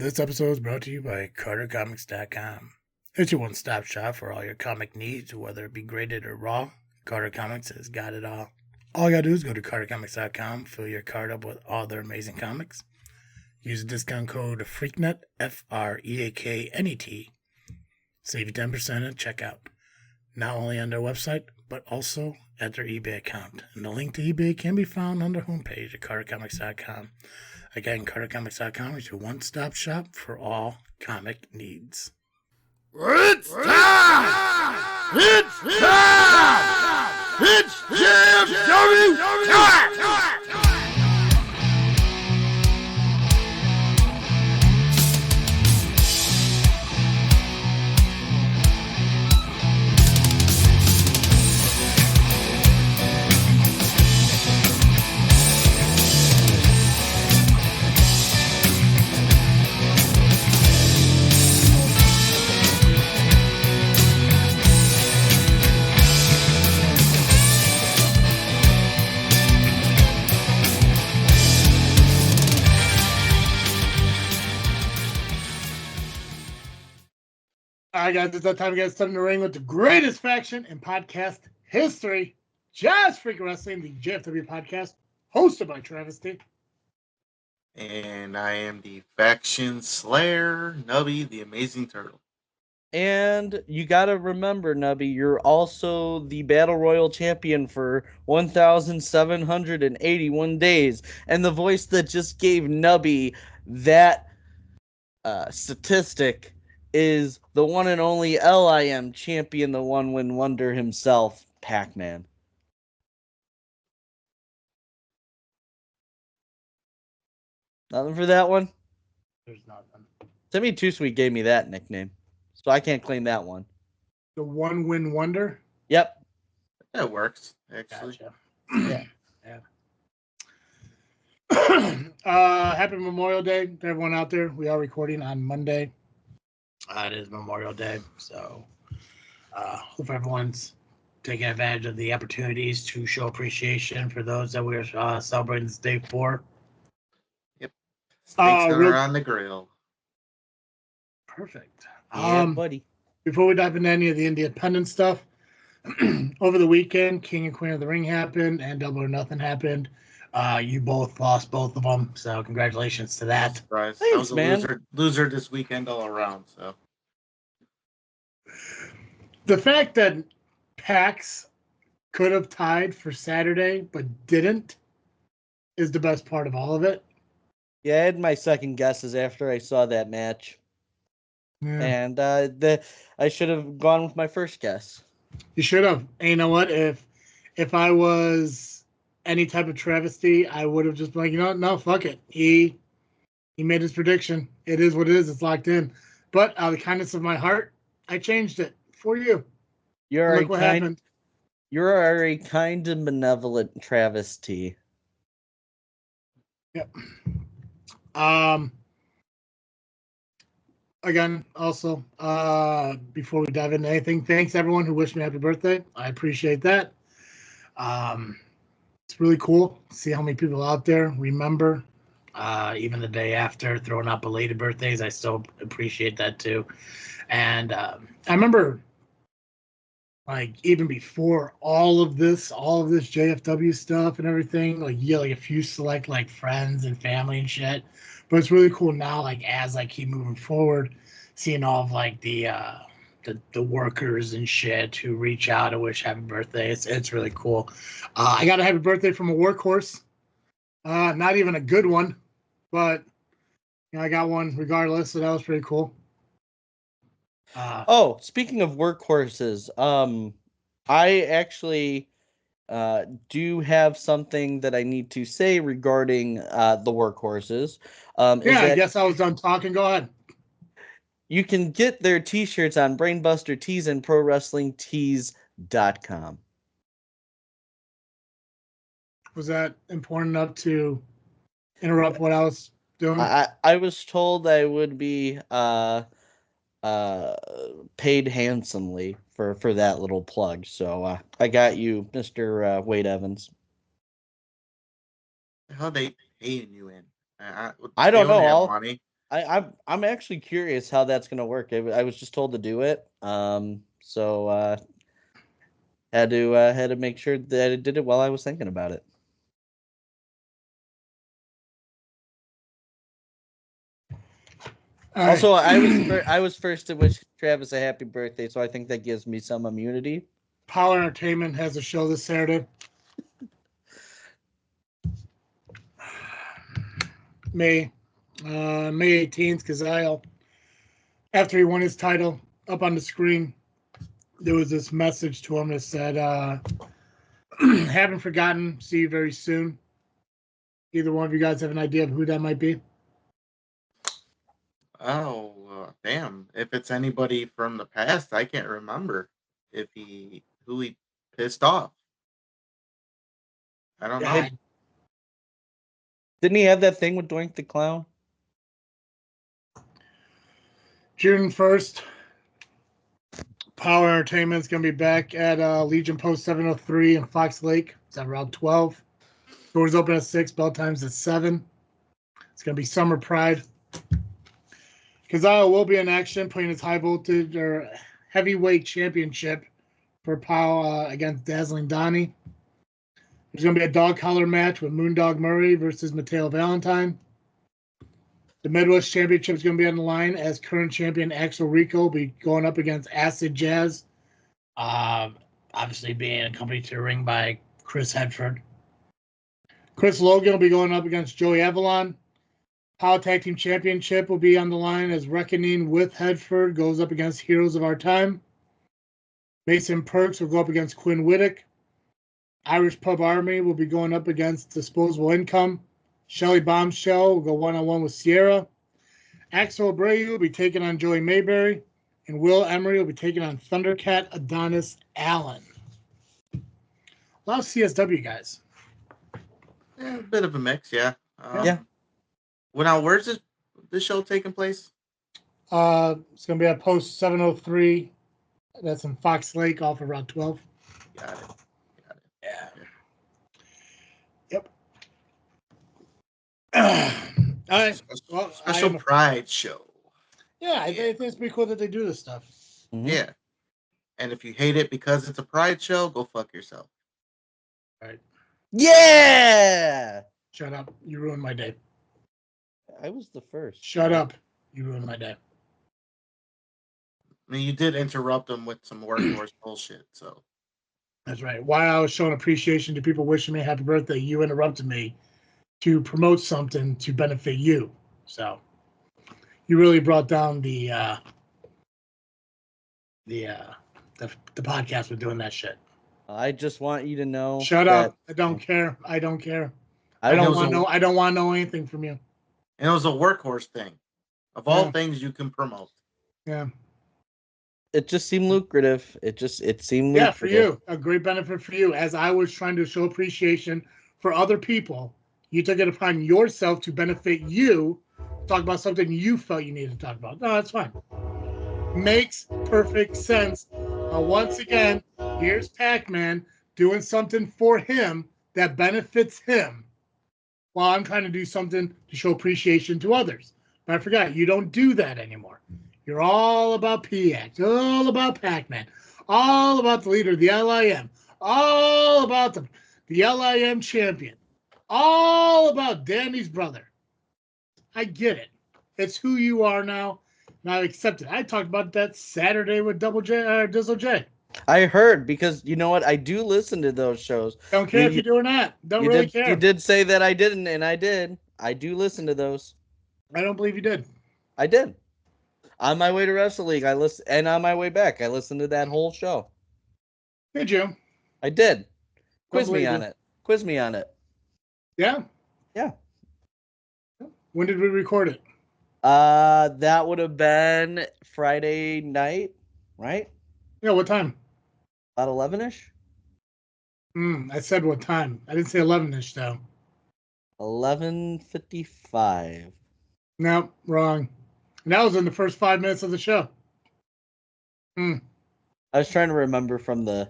This episode is brought to you by CarterComics.com. It's your one-stop shop for all your comic needs, whether it be graded or raw. Carter Comics has got it all. All you gotta do is go to CarterComics.com, fill your card up with all their amazing comics. Use the discount code FREAKNET, FREAKNET. Save you 10% at checkout. Not only on their website, but also at their eBay account. And the link to eBay can be found on their homepage at CarterComics.com. Again, CarterComics.com is your one-stop shop for all comic needs. It's time! It's time! It's JFW time! All right, guys, it's that time to get started in the ring with the greatest faction in podcast history, Just Freaking Wrestling, the JFW Podcast, hosted by Travesty. And I am the faction slayer, Nubby, the amazing turtle. And you gotta remember, Nubby, you're also the Battle Royal champion for 1,781 days. And the voice that just gave Nubby that statistic is the one and only LIM champion, the one-win wonder himself, Pacman. Nothing for that one? There's nothing. Timmy Too Sweet gave me that nickname, so I can't claim that one. The one-win wonder? Yep. That works, actually. Gotcha. Yeah. Happy Memorial Day to everyone out there. We are recording on Monday. It is Memorial Day, so hope everyone's taking advantage of the opportunities to show appreciation for those that we're celebrating this day for. Yep. Steaks are real- on the grill. Perfect. Yeah, buddy. Before we dive into any of the independent stuff, over the weekend, King and Queen of the Ring happened, and Double or Nothing happened. You both lost both of them, so congratulations to that. Surprise. Thanks, I was a man. loser this weekend all around, so. The fact that PAX could have tied for Saturday but didn't is the best part of all of it. Yeah, I had my second guesses after I saw that match. Yeah. And I should have gone with my first guess. You should have. And you know what? If I was any type of travesty, I would have just been like, you know what? No, fuck it. He made his prediction. It is what it is. It's locked in. But out of the kindness of my heart, I changed it for you. You're Look what happened. You're a kind and benevolent travesty. Yep. Again, also, before we dive into anything, thanks everyone who wished me happy birthday. I appreciate that. It's really cool to see how many people out there remember, even the day after, throwing out belated birthdays. I still appreciate that too. And I remember, like, even before all of this JFW stuff and everything, like, yeah, like a few select like friends and family and shit. But it's really cool now, like, as I keep moving forward, seeing all of like the workers and shit who reach out and wish happy birthday. It's really cool. I got a happy birthday from a workhorse. Not even a good one, but you know, I got one regardless, so that was pretty cool. Speaking of workhorses, I actually do have something that I need to say regarding the workhorses. I guess I was done talking. Go ahead. You can get their t-shirts on Brainbuster Tees and ProWrestlingTees.com. Was that important enough to interrupt what I was doing? I was told I would be paid handsomely for that little plug, so I got you, Mr. Wade Evans. How they paying you in? I don't know. Money. I'm actually curious how that's gonna work. I was just told to do it. So had to make sure that I did it while I was thinking about it. All Also, right. I was first to wish Travis a happy birthday, so I think that gives me some immunity. Power Entertainment has a show this Saturday. May 18th, Kazile, after he won his title, up on the screen, there was this message to him that said, haven't forgotten, see you very soon. Either one of you guys have an idea of who that might be? Oh, damn. If it's anybody from the past, I can't remember who he pissed off. I don't know. Yeah, Didn't he have that thing with Doink the Clown? June 1st, Power Entertainment is going to be back at Legion Post 703 in Fox Lake. It's at around 12. Doors open at 6, bell times at 7. It's going to be Summer Pride. Kazile will be in action, playing his high voltage or heavyweight championship for POW against Dazzling Donnie. There's going to be a dog collar match with Moondog Murray versus Mateo Valentine. The Midwest Championship is going to be on the line as current champion Axel Rico will be going up against Acid Jazz. Obviously being accompanied to the ring by Chris Hedford. Chris Logan will be going up against Joey Avalon. Power Tag Team Championship will be on the line as Reckoning with Hedford goes up against Heroes of Our Time. Mason Perks will go up against Quinn Whittick. Irish Pub Army will be going up against Disposable Income. Shelly Bombshell will go one-on-one with Sierra. Axel Abreu will be taking on Joey Mayberry. And Will Emery will be taking on Thundercat Adonis Allen. A lot of CSW guys. Yeah, a bit of a mix, yeah. Yeah. Well, now, where's this show taking place? It's going to be at Post 703. That's in Fox Lake off around 12. Got it. Yeah. Okay. Yep. All right. Well, Special Pride show. Yeah, I think it's pretty cool that they do this stuff. Mm-hmm. Yeah. And if you hate it because it's a Pride show, go fuck yourself. All right. Yeah! Shut up. You ruined my day. I was the first. Shut up. You ruined my day. I mean, you did interrupt them with some workhorse bullshit, so. That's right. While I was showing appreciation to people wishing me happy birthday, you interrupted me to promote something to benefit you. So you really brought down the podcast with doing that shit. I just want you to know. Shut up. I don't care. I don't care. I don't want to know anything from you. And it was a workhorse thing. Of all things you can promote. Yeah. It just seemed lucrative. It seemed lucrative. Yeah, for you. A great benefit for you. As I was trying to show appreciation for other people, you took it upon yourself to benefit you, talk about something you felt you needed to talk about. No, that's fine. Makes perfect sense. Once again, here's Pacman doing something for him that benefits him while I'm trying to do something to show appreciation to others. But I forgot, you don't do that anymore. You're all about PX, all about Pacman, all about the leader of the LIM, all about the LIM champion, all about Danny's brother. I get it. It's who you are now, and I accept it. I talked about that Saturday with Dizzle J. I heard, because you know what? I do listen to those shows. Don't care if you do or not. Don't really care. You did say that I didn't, and I did. I do listen to those. I don't believe you did. I did. On my way to Wrestle League, I listened, and on my way back, I listened to that whole show. Did you? I did. Quiz me on it. Quiz me on it. Yeah? Yeah. When did we record it? That would have been Friday night, right? Yeah, what time? About 11-ish? I said what time. I didn't say 11-ish, though. 11:55. No, wrong. And that was in the first 5 minutes of the show. I was trying to remember from the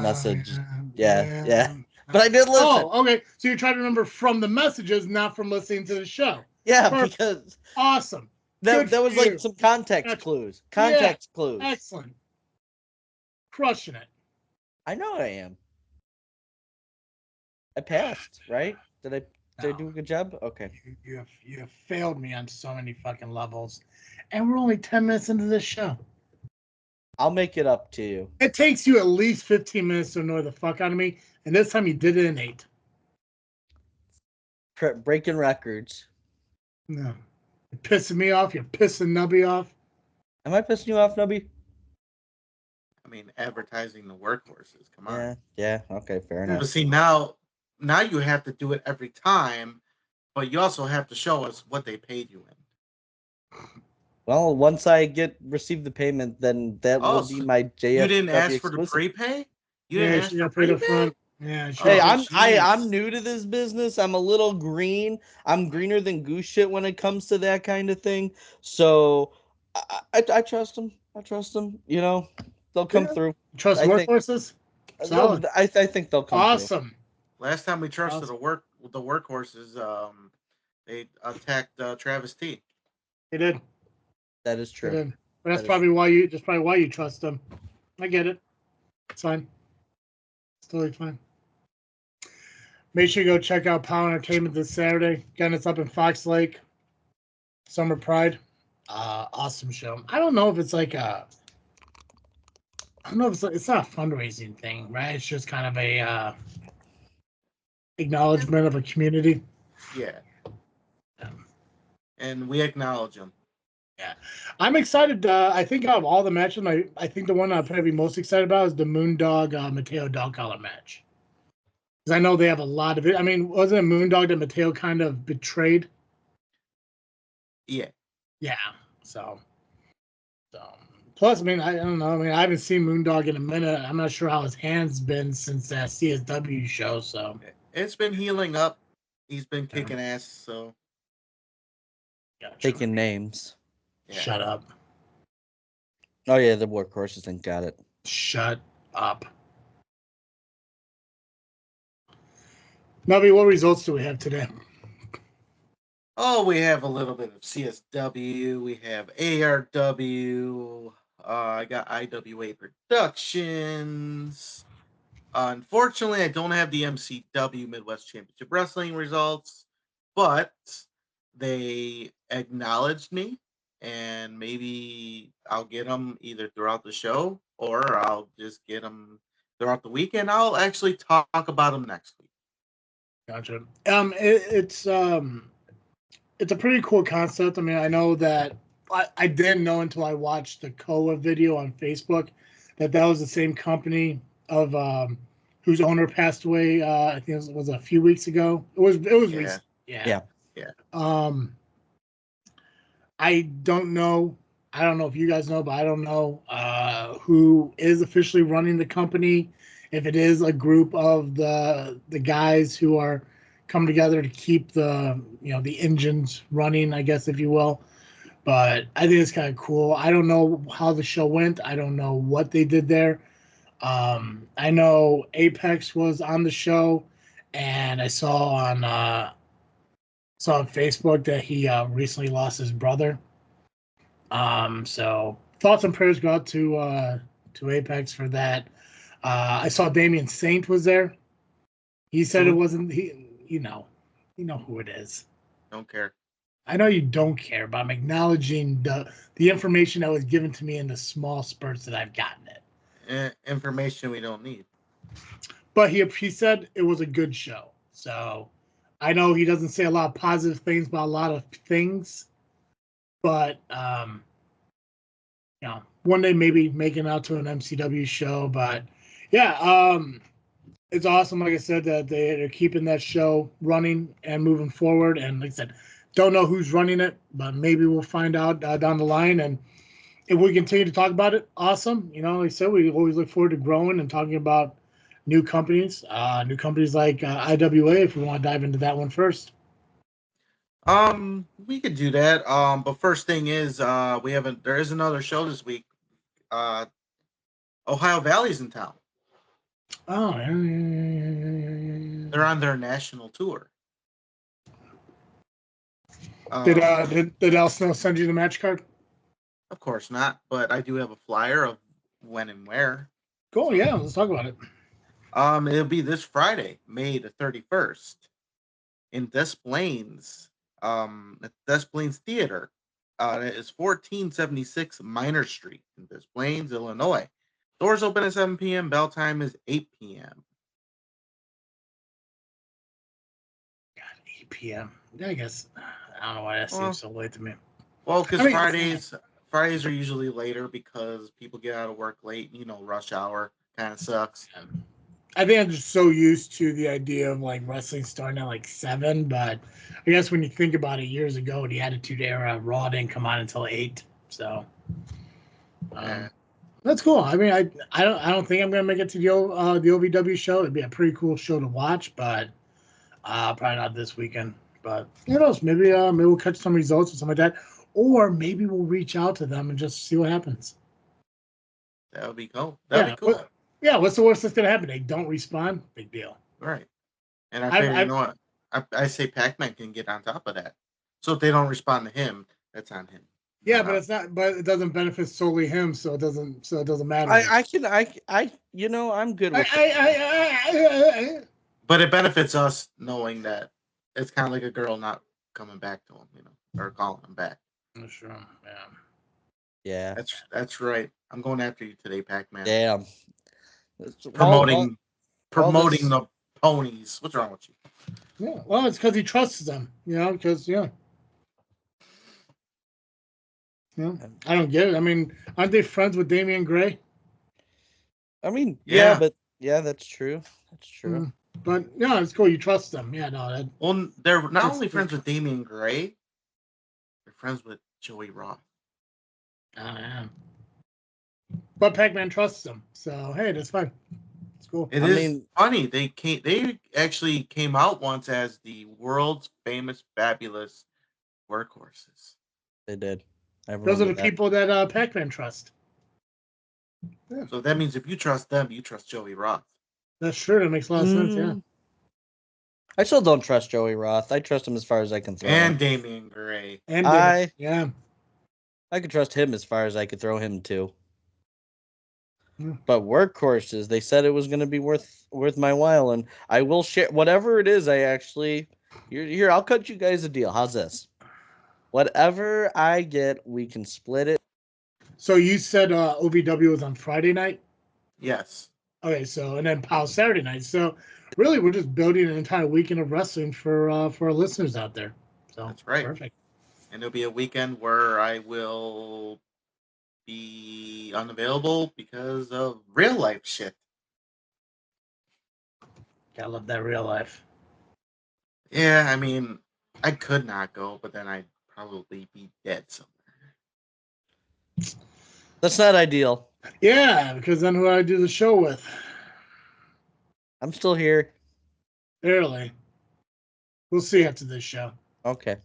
message. Yeah. But I did listen. Oh, okay. So you're trying to remember from the messages, not from listening to the show. Yeah, Perfect. because Awesome. that Good was for like you. some context That's- clues. Yeah. Context clues. Excellent. Crushing it. I know I am. I passed, right? Did I No. do a good job? Okay. You have failed me on so many fucking levels. And we're only 10 minutes into this show. I'll make it up to you. It takes you at least 15 minutes to annoy the fuck out of me. And this time you did it in 8. Breaking records. No. You're pissing me off. You're pissing Nubby off. Am I pissing you off, Nubby? I mean, advertising the workhorses. Come on. Yeah. Okay, fair enough. But see, now you have to do it every time, but you also have to show us what they paid you in. Well, once I receive the payment, then that will be so my JFW you didn't ask for exclusive. the prepay? You Yeah, didn't ask she for got paid up prepay? front. Yeah, Hey, Oh, I'm new to this business. I'm a little green. I'm greener than goose shit when it comes to that kind of thing. So I trust them. I trust them. You know, they'll come through. Trust I think workhorses? Solid. I think they'll come through. Awesome. Last time we trusted Awesome. the workhorses, they attacked Travis T. They did. That is They true. did. But that's That is probably why you trust them. I get it. It's fine. It's totally fine. Make sure you go check out Power Entertainment this Saturday. Again, it's up in Fox Lake. Summer Pride. Awesome show. I don't know if it's like a. I don't know if it's not a fundraising thing, right? It's just kind of a acknowledgement of a community. Yeah. And we acknowledge them. Yeah, I'm excited. I think out of all the matches, I think the one I'm probably most excited about is the Moondog Mateo dog collar match. Because I know they have a lot of it. I mean, wasn't it Moondog that Mateo kind of betrayed? Yeah. Yeah. So plus, I mean, I don't know. I mean, I haven't seen Moondog in a minute. I'm not sure how his hand's been since that CSW show. So it's been healing up. He's been kicking ass. So taking names. Yeah. Shut up. Oh yeah, the workhorses thing. Got it. Shut up. Nubby, what results do we have today? Oh, we have a little bit of CSW. We have ARW. I got IWA Productions. Unfortunately, I don't have the MCW Midwest Championship Wrestling results, but they acknowledged me, and maybe I'll get them either throughout the show or I'll just get them throughout the weekend. I'll actually talk about them next week. Gotcha. It's a pretty cool concept. I mean, I know that I didn't know until I watched the Koa video on Facebook that was the same company of whose owner passed away. I think it was a few weeks ago. It was recent. Yeah. I don't know. I don't know if you guys know, but I don't know who is officially running the company. If it is a group of the guys who are come together to keep the engines running, I guess, if you will. But I think it's kind of cool. I don't know how the show went. I don't know what they did there. I know Apex was on the show, and I saw on Facebook that he recently lost his brother. So thoughts and prayers go out to Apex for that. I saw Damian Saint was there. He said it wasn't he. You know who it is. Don't care. I know you don't care, but I'm acknowledging the information that was given to me in the small spurts that I've gotten it. Information we don't need. But he said it was a good show. So I know he doesn't say a lot of positive things about a lot of things, but one day maybe making out to an MCW show. But yeah, it's awesome. Like I said, that they're keeping that show running and moving forward. And like I said, don't know who's running it, but maybe we'll find out down the line. And if we continue to talk about it, awesome. Like I said, we always look forward to growing and talking about new companies like IWA. If we want to dive into that one first. We could do that. But first thing is, there is another show this week. Ohio Valley's in town. Oh, yeah. They're on their national tour. Did Al Snow send you the match card? Of course not, but I do have a flyer of when and where. Cool. Yeah, let's talk about it. It'll be this Friday, May the 31st, in Des Plaines, at Des Plaines Theater. It is 1476 Minor Street in Des Plaines, Illinois. Doors open at 7 p.m. Bell time is 8 p.m. God, 8 p.m. Yeah, I guess I don't know why that seems so late to me. Well, because I mean, Fridays are usually later because people get out of work late. Rush hour kind of sucks. I think I'm just so used to the idea of like wrestling starting at like 7, but I guess when you think about it, years ago, the Attitude Era, Raw didn't come on until 8. So that's cool. I mean, I don't think I'm gonna make it to the OVW show. It'd be a pretty cool show to watch, but probably not this weekend. But who knows? Maybe we'll catch some results or something like that, or maybe we'll reach out to them and just see what happens. That would be cool. That'd be cool. Yeah, what's the worst that's gonna happen? They don't respond. Big deal. Right. And I figure, you know what? I say Pacman can get on top of that. So if they don't respond to him, that's on him. Yeah, but it's not. But it doesn't benefit solely him, so it doesn't matter. I'm good with But it benefits us knowing that it's kind of like a girl not coming back to him, or calling him back. Sure. Yeah. That's right. I'm going after you today, Pacman. Damn. Promoting the ponies. What's wrong with you? Yeah. Well, it's because he trusts them. Because I don't get it. I mean, aren't they friends with Damian Gray? I mean, yeah, but that's true. That's true. But yeah, it's cool. You trust them. Yeah, no. Well, they're not only friends with Damian Gray, they're friends with Joey Roth. Yeah. But Pacman trusts them, so hey, that's fine. It's cool. It is funny. They actually came out once as the world's famous, fabulous workhorses. They did. Those are the people that Pacman trust. Yeah. So that means if you trust them, you trust Joey Roth. That's true. That makes a lot of sense. Yeah. I still don't trust Joey Roth. I trust him as far as I can throw him. And Damian Gray. I could trust him as far as I could throw him too. But workhorses, they said it was going to be worth my while, and I will share whatever it is. Here, I'll cut you guys a deal. How's this? Whatever I get, we can split it. So you said OVW was on Friday night? Yes. Okay, and then POW Saturday night. So really, we're just building an entire weekend of wrestling for our listeners out there. So that's right. Perfect. And it'll be a weekend where I will be unavailable because of real life shit. I love that real life. Yeah, I mean, I could not go, but then I'd probably be dead somewhere. That's not ideal. Yeah, because then who do I do the show with? I'm still here. Barely. We'll see after this show. Okay.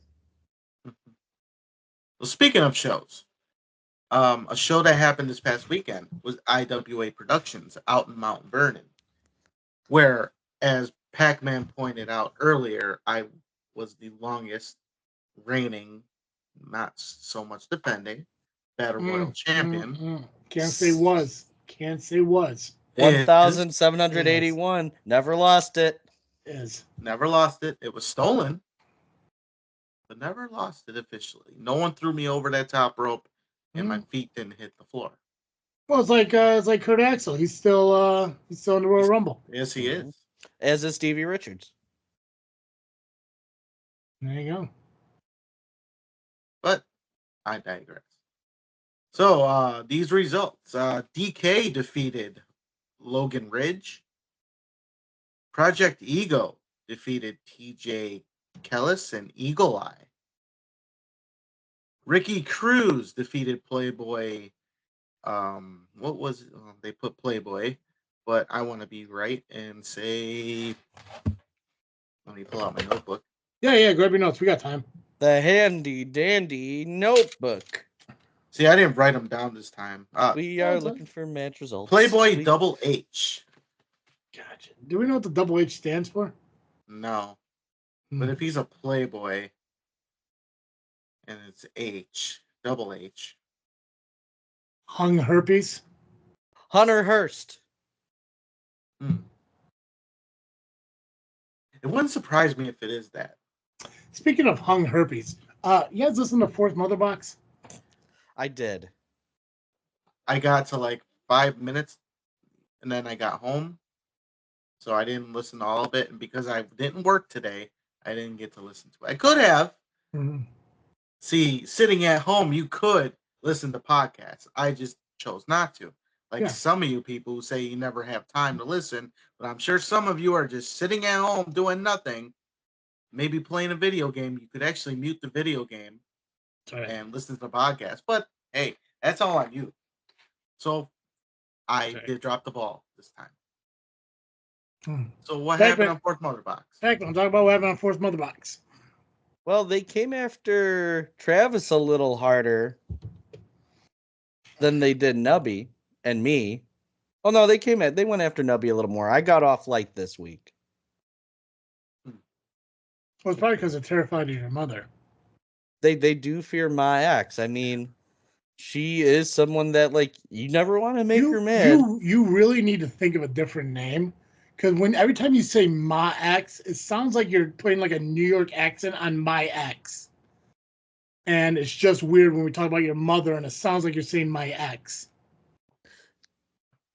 Well, speaking of shows, a show that happened this past weekend was IWA Productions out in Mount Vernon, where, as Pacman pointed out earlier, I was the longest reigning, not so much defending, Battle Royal champion. Can't say was. 1,781. Never lost it. Never lost it. It was stolen, but never lost it officially. No one threw me over that top rope, and my feet didn't hit the floor. Well, it's like Kurt Axel. He's still in the Royal Rumble. Yes, he is. As is Stevie Richards. There you go. But I digress. So these results: DK defeated Logan Ridge. Project Ego defeated TJ Kellis and Eagle Eye. Ricky Cruz defeated Playboy. What was it? They put Playboy, but I want to be right and say. Let me pull out my notebook. Yeah. Grab your notes. We got time. The handy dandy notebook. See, I didn't write them down this time. We are looking for match results. Playboy Double H. Gotcha. Do we know what the Double H stands for? No. But if he's a Playboy, and it's H, double H. Hung herpes. Hunter Hearst. It wouldn't surprise me if it is that. Speaking of hung herpes, you guys listen to Fourth Mother Box? I did. I got to like 5 minutes, and then I got home, so I didn't listen to all of it. And because I didn't work today, I didn't get to listen to it. I could have. Mm-hmm. See, sitting at home, you could listen to podcasts. I just chose not to. Like some of you people who say you never have time to listen, but I'm sure some of you are just sitting at home doing nothing, maybe playing a video game. You could actually mute the video game and listen to the podcast. But hey, that's all on you. So I did drop the ball this time. So what happened on Fourth Mother Box? Heck, I'm talking about what happened on Fourth Mother Box. Well, they came after Travis a little harder than they did Nubby and me. Oh no, they went after Nubby a little more. I got off light this week. Well, it's probably because they're terrified of your mother. They do fear my ex. I mean, she is someone that like you never want to make her mad. You really need to think of a different name, because every time you say my ex, it sounds like you're putting like a New York accent on my ex, and it's just weird when we talk about your mother, and it sounds like you're saying my ex.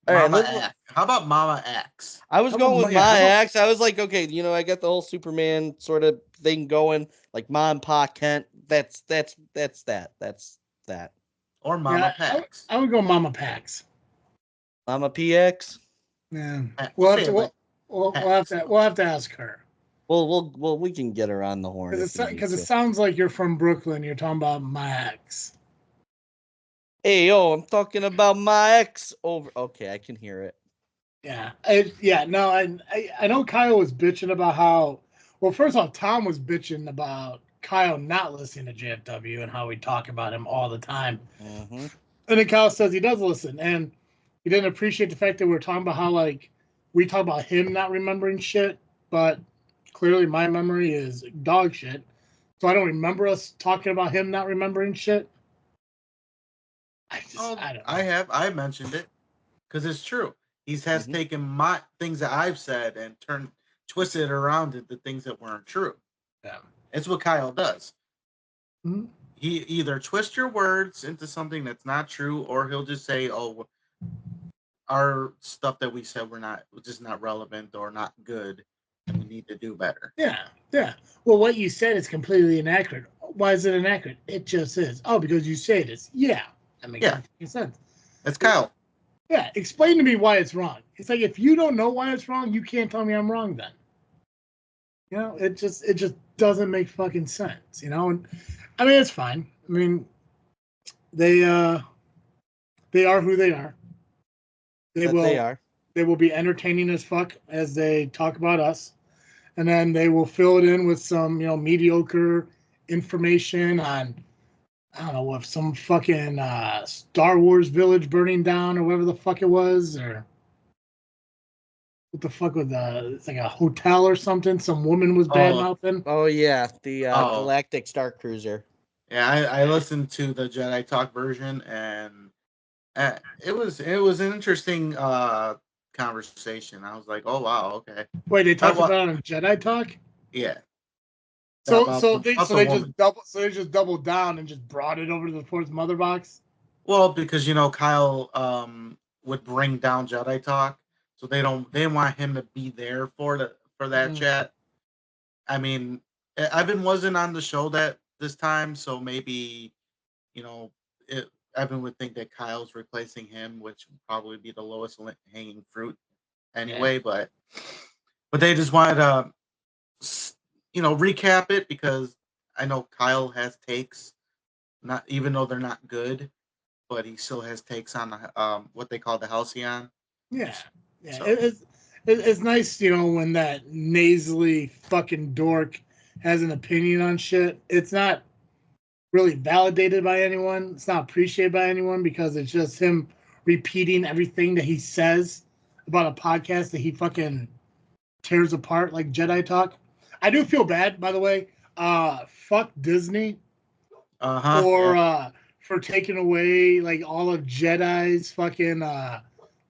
All right, Mama X. How about Mama X? I was going with my ex. I was like, okay, I got the whole Superman sort of thing going, like Mom, Pa, Kent. That's that. Or Mama Pax. I would go Mama Pax. Mama PX. Yeah, we'll have to ask her. Well, we can get her on the horn because it sounds like you're from Brooklyn. You're talking about my ex. Hey, yo, I'm talking about my ex over. Okay, I can hear it. Yeah. I know Kyle was bitching about how. Well, first off, Tom was bitching about Kyle not listening to JFW and how we talk about him all the time. Mm-hmm. And then Kyle says he does listen, and he didn't appreciate the fact that we were talking about how like we talk about him not remembering shit, but clearly my memory is dog shit. So I don't remember us talking about him not remembering shit. I don't know. I mentioned it because it's true. He has taken my things that I've said and twisted it around into things that weren't true. Yeah, it's what Kyle does. Mm-hmm. He either twists your words into something that's not true, or he'll just say, "Oh, our stuff that we said just not relevant or not good, and we need to do better." Yeah. Well, what you said is completely inaccurate. Why is it inaccurate? It just is. Oh, because you say this. Yeah. That makes sense. That's Kyle. Yeah. Explain to me why it's wrong. It's like, if you don't know why it's wrong, you can't tell me I'm wrong then. It just doesn't make fucking sense, And I mean, it's fine. I mean, they are who they are. They will be entertaining as fuck as they talk about us. And then they will fill it in with some, mediocre information on, I don't know, what, some fucking Star Wars village burning down or whatever the fuck it was, or what the fuck was it's like a hotel or something. Some woman was bad mouthing. Oh yeah, the Galactic Star Cruiser. Yeah, I listened to the Jedi Talk version, and it was an interesting conversation. I was like, oh wow, okay. Wait, they talked about it on Jedi Talk? Yeah. So they just doubled down and just brought it over to the Fourth Mother Box? Well, because Kyle would bring down Jedi Talk, so they didn't want him to be there for that chat. I mean, Evan wasn't on the show this time, so maybe Evan would think that Kyle's replacing him, which would probably be the lowest hanging fruit anyway. Yeah. But they just wanted to recap it, because I know Kyle has takes, not even though they're not good, but he still has takes on what they call the Halcyon. Yeah. So. It's nice, when that nasally fucking dork has an opinion on shit. It's not really validated by anyone. It's not appreciated by anyone, because it's just him repeating everything that he says about a podcast that he fucking tears apart like Jedi Talk. I do feel bad, by the way. Fuck Disney. or for taking away like all of Jedi's fucking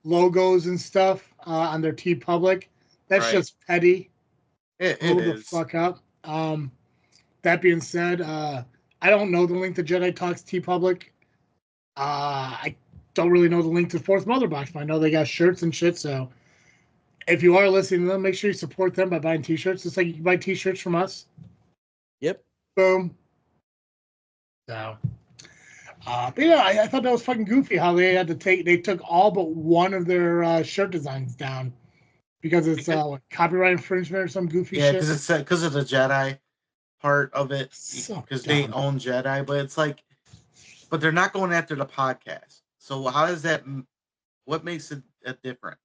logos and stuff on their T Public. That's Right. just petty. It Grow the is. fuck up. That being said, I don't know the link to Jedi Talks T Public. I don't really know the link to Fourth Mother Box, but I know they got shirts and shit. So if you are listening to them, make sure you support them by buying T-shirts. It's like you can buy T-shirts from us. Yep. Boom. So, but yeah, I thought that was fucking goofy how they had to they took all but one of their shirt designs down because it's copyright infringement or some goofy Yeah, shit. because it's because of the Jedi part of it, So because they dumb. own Jedi, but it's like, but they're not going after the podcast. So how does that? What makes it different?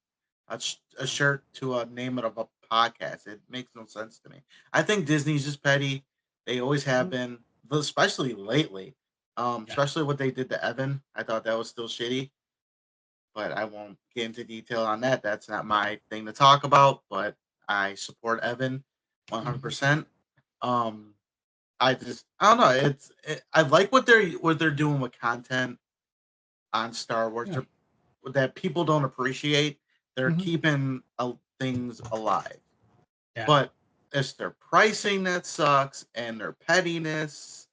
A shirt to a name of a podcast. It makes no sense to me. I think Disney's just petty. They always have been, but especially lately. Especially what they did to Evan. I thought that was still shitty. But I won't get into detail on that. That's not my thing to talk about. But I support Evan 100%. I don't know. I like what they're doing with content on Star Wars that people don't appreciate. They're keeping things alive. Yeah. But it's their pricing that sucks and their pettiness.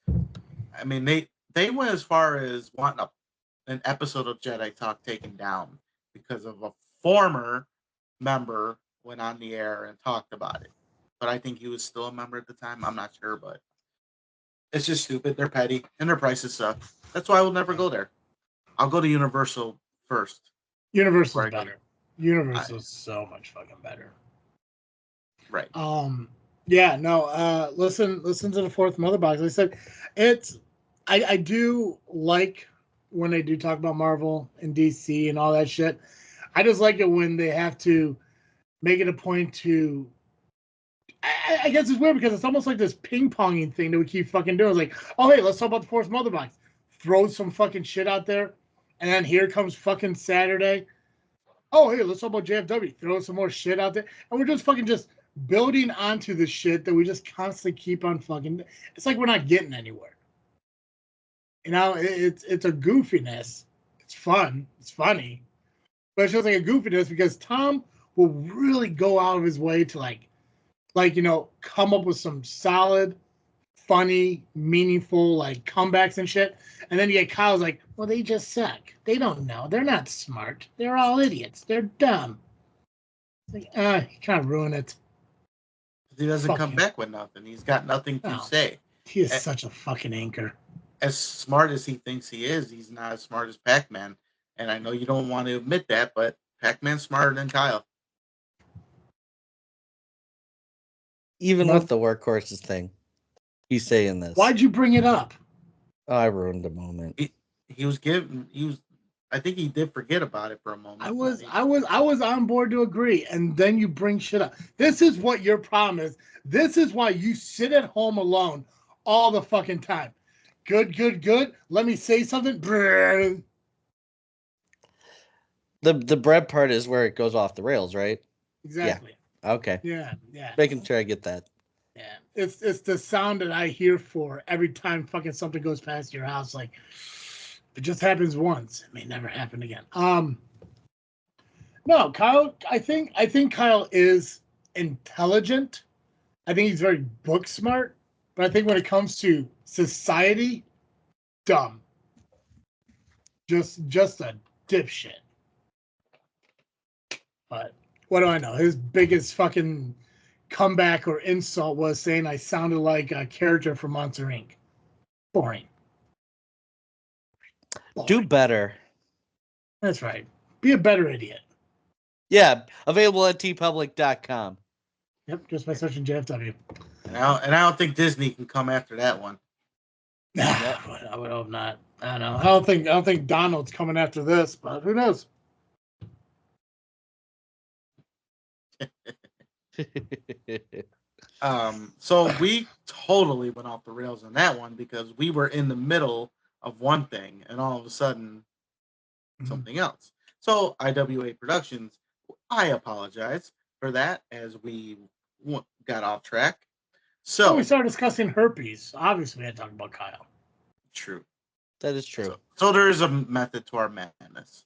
I mean, they went as far as wanting an episode of Jedi Talk taken down because of a former member went on the air and talked about it. But I think he was still a member at the time. I'm not sure, but it's just stupid. They're petty and their prices suck. That's why I will never go there. I'll go to Universal first. Universal's better. Universal's so much fucking better. Right. Yeah, no, listen to the Fourth Mother Box. I said I do like when they do talk about Marvel and DC and all that shit. I just like it when they have to make it a point to I guess it's weird because it's almost like this ping-ponging thing that we keep fucking doing. It's like, oh hey, let's talk about the Fourth Mother Box. Throw some fucking shit out there, and then here comes fucking Saturday. Oh hey, let's talk about JFW. Throw some more shit out there, and we're just fucking just building onto the shit that we just constantly keep on fucking. It's like we're not getting anywhere. You know, it's a goofiness. It's fun. It's funny, but it's just like a goofiness because Tom will really go out of his way to like come up with some solid, funny, meaningful like comebacks and shit. And then you get Kyle's like, well, they just suck. They don't know. They're not smart. They're all idiots. They're dumb. It's like, he kind of ruined it. He doesn't come back with nothing. He's got nothing to say. He is such a fucking anchor. As smart as he thinks he is, he's not as smart as Pacman. And I know you don't want to admit that, but Pacman's smarter than Kyle. Even with the workhorses thing, he's saying this. Why'd you bring it up? Oh, I ruined the moment. I think he did forget about it for a moment. I was on board to agree, and then you bring shit up. This is what your problem is. This is why you sit at home alone all the fucking time. Good. Let me say something. The bread part is where it goes off the rails, right? Exactly. Yeah. Okay. Yeah. Making sure I get that. Yeah. It's the sound that I hear for every time fucking something goes past your house. Like, it just happens once. It may never happen again. No, Kyle, I think Kyle is intelligent. I think he's very book smart. But I think when it comes to society, dumb. Just a dipshit. But what do I know? His biggest fucking comeback or insult was saying I sounded like a character from Monster Inc. Boring. Do better. That's right. Be a better idiot. Yeah, available at tpublic.com. Yep, just by searching JFW. And I don't think Disney can come after that one. I would hope not. I don't know. I don't think Donald's coming after this, but who knows? So we totally went off the rails on that one because we were in the middle of one thing and all of a sudden something else. So IWA Productions, I apologize for that as we got off track. So we started discussing herpes. Obviously, we had to talk about Kyle. True. That is true. So there is a method to our madness.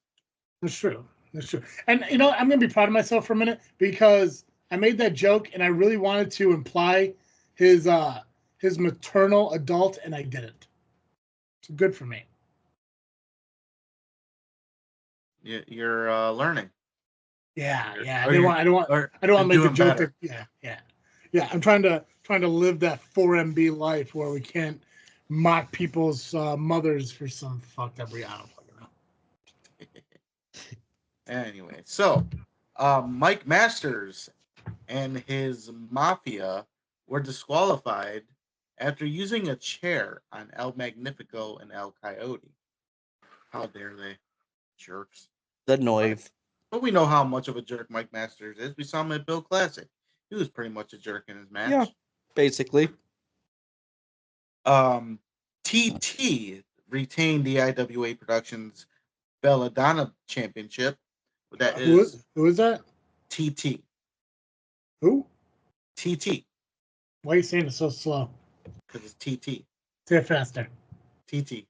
That's true. That's true. And I'm gonna be proud of myself for a minute because I made that joke and I really wanted to imply his maternal adult and I didn't. So good for me. You're learning. Yeah. I Or don't you're- want. I don't want. or I don't want to you're make the doing joke better. that. Yeah. I'm trying to live that 4MB life where we can't mock people's mothers for some fucked up reason. I don't fucking know. Anyway, so Mike Masters and his mafia were disqualified after using a chair on El Magnifico and El Coyote. How dare they, jerks! The Noive. But we know how much of a jerk Mike Masters is. We saw him at Bill Classic. He was pretty much a jerk in his match. Yeah, basically. TT retained the IWA Productions Belladonna Championship. That Who is is that? TT. Who? TT. Why are you saying it so slow? Because it's TT. Say it faster. TT.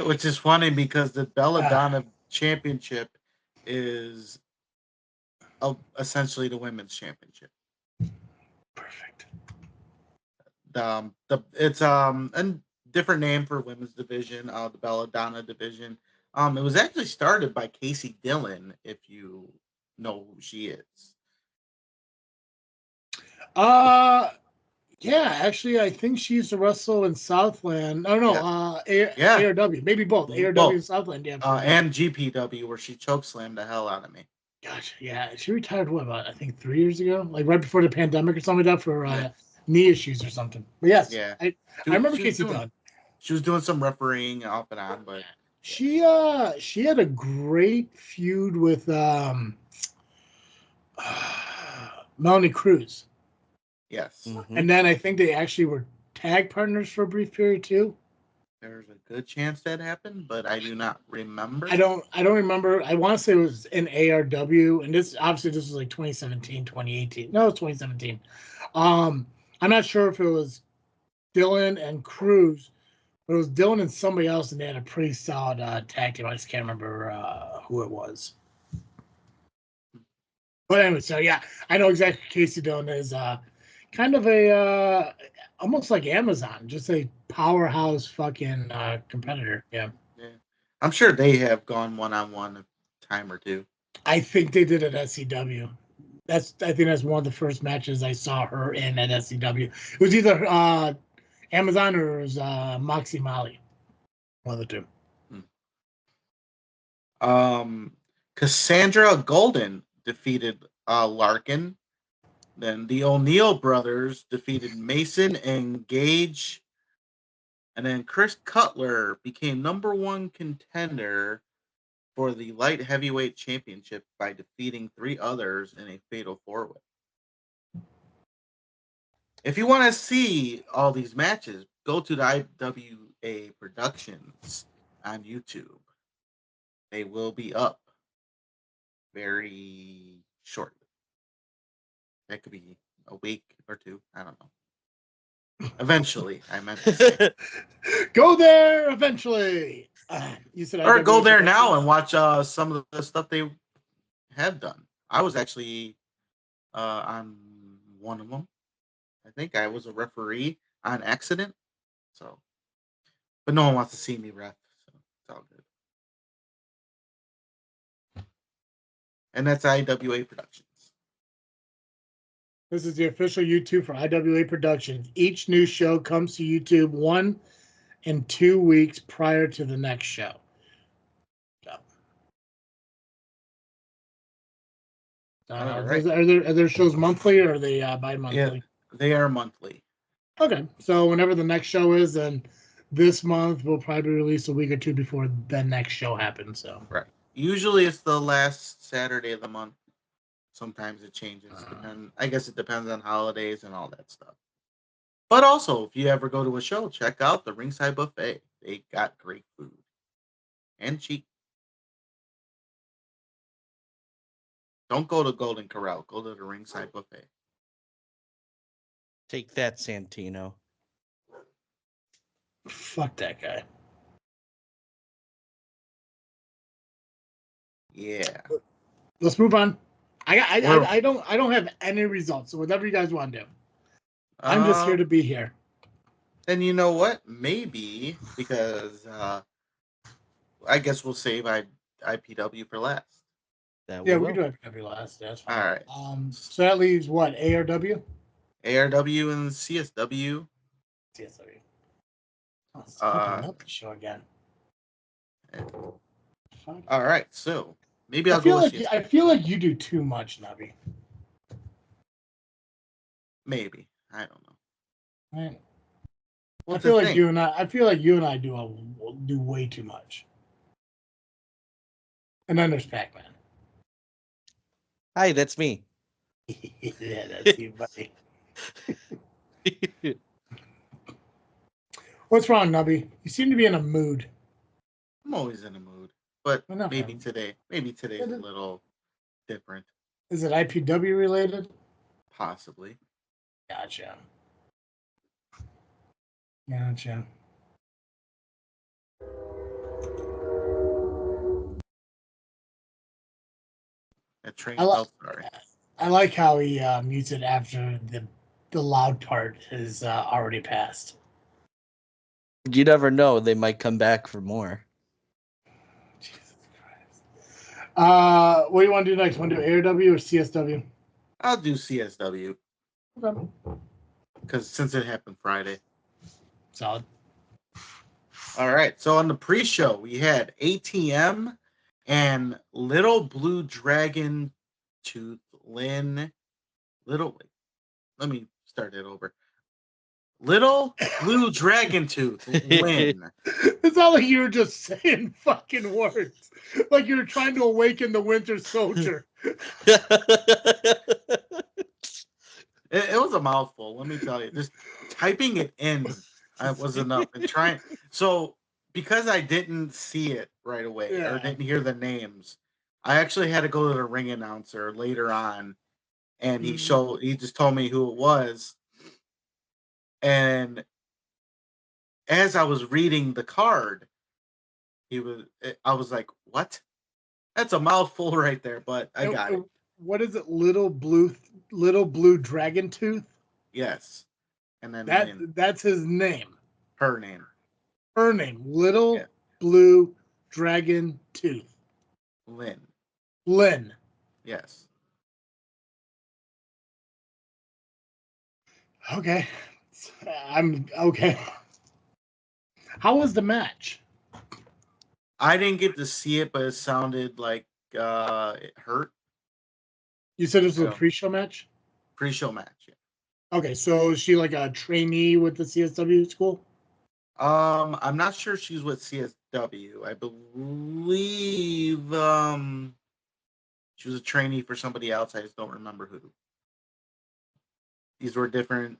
Which is funny because the Belladonna Championship is essentially the women's championship. Perfect. It's a different name for women's division, the Belladonna division. It was actually started by Casey Dillon, if you know who she is. Yeah, actually, I think she used to wrestle in Southland. No, ARW, maybe both. ARW and Southland, yeah. And GPW, where she chokeslammed the hell out of me. Gotcha. Yeah, she retired. What about? I think 3 years ago, like right before the pandemic or something like that, for knee issues or something. But yes, yeah, I remember Casey Dunn. She was doing some refereeing off and on, but she had a great feud with Melanie Cruz. Yes. Mm-hmm. And then I think they actually were tag partners for a brief period too. There's a good chance that happened, but I do not remember. I don't remember. I want to say it was in ARW, and this was like 2017, 2018. No, it was 2017. I'm not sure if it was Dylan and Cruz, but it was Dylan and somebody else, and they had a pretty solid tag team. I just can't remember who it was. But anyway, so yeah, I know exactly who Casey Dillon is. Kind of a almost like Amazon, just a powerhouse fucking competitor. Yeah. I'm sure they have gone one-on-one a time or two. I think they did at SCW. I think that's one of the first matches I saw her in at SCW. It was either Amazon or it was Moxie Molly. One of the two. Cassandra Golden defeated Larkin. Then the O'Neill brothers defeated Mason and Gage. And then Chris Cutler became #1 contender for the light heavyweight championship by defeating 3 others in a fatal 4-way. If you want to see all these matches, go to the IWA Productions on YouTube. They will be up very shortly. That could be a week or two. I don't know. Eventually, I meant to say. Go there eventually. You said or IWA go there now Productions? and watch some of the stuff they have done. I was actually on one of them. I think I was a referee on accident. So, but no one wants to see me ref, so it's all good. And that's IWA Productions. This is the official YouTube for IWA Productions. Each new show comes to YouTube 1 and 2 weeks prior to the next show. Right. Are there shows monthly or are they bi-monthly? Yeah, they are monthly. Okay, so whenever the next show is, then this month we'll probably release a week or two before the next show happens. So right, usually it's the last Saturday of the month. Sometimes it changes. I guess it depends on holidays and all that stuff. But also, if you ever go to a show, check out the Ringside Buffet. They got great food and cheap. Don't go to Golden Corral. Go to the Ringside Buffet. Take that, Santino. Fuck that guy. Yeah. Let's move on. I don't have any results. So whatever you guys want to do, I'm just here to be here. And you know what? Maybe because I guess we'll save IPW for last. Yeah, we do have IPW last. That's fine. All right. So that leaves what? ARW? ARW and CSW. CSW. Oh, it's fucking Nubby show again. Fuck. All right, so maybe I'll feel go with like I feel like you do too much, Nubby. Maybe, I don't know. Right. Well, I feel like you and I do way too much. And then there's Pacman. Hi, that's me. Yeah, that's you, buddy. What's wrong, Nubby? You seem to be in a mood. I'm always in a mood, but maybe him. today's a little different. Is it IPW related? Possibly. Gotcha. That train sorry. I like how he mutes it after the loud part is already passed. You never know; they might come back for more. Jesus Christ. What do you want to do next? Want to do ARW or CSW? I'll do CSW. Okay. Because since it happened Friday. Solid. All right. So on the pre-show, we had ATM and Little Blue Dragon Tooth Lynn. Let me start it over. Little Blue Dragon Tooth Lynn. It's not like you were just saying fucking words. Like you were trying to awaken the Winter Soldier. It was a mouthful, let me tell you. Just typing it in was enough. And trying. So because I didn't see it right away or didn't hear the names, I actually had to go to the ring announcer later on, and he just told me who it was. And as I was reading the card, I was like, "What? That's a mouthful right there." But I got it. What is it? Little blue dragon tooth. Yes, and then that's his name. Her name. Little Blue Dragon Tooth. Lynn. Yes. Okay. I'm okay. How was the match? I didn't get to see it, but it sounded like it hurt. You said this was a pre-show match? Pre-show match, yeah. Okay, so is she like a trainee with the CSW school? I'm not sure she's with CSW. I believe she was a trainee for somebody else. I just don't remember who. These were different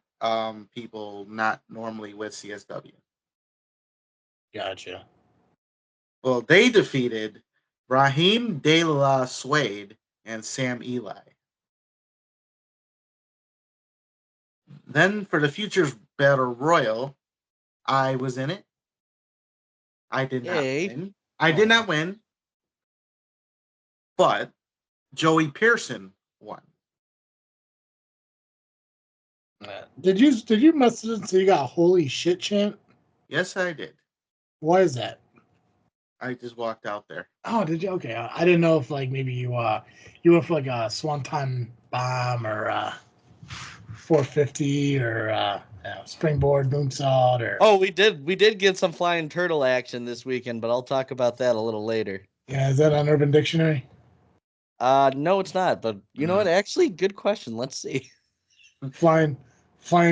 people, not normally with CSW. Gotcha. Well, they defeated Raheem De La Suede and Sam Eli. Then for the Futures Battle Royal, I was in it. I did not win. Did not win. But Joey Pearson won. Did you message and say you got holy shit chant? Yes, I did. Why is that? I just walked out there. Oh, did you? Okay, I didn't know if like maybe you went for like a Swanton bomb or 450 or springboard moonsault or. Oh, we did get some flying turtle action this weekend, but I'll talk about that a little later. Yeah, is that on Urban Dictionary? No, it's not. But you know what? Actually, good question. Let's see. Flying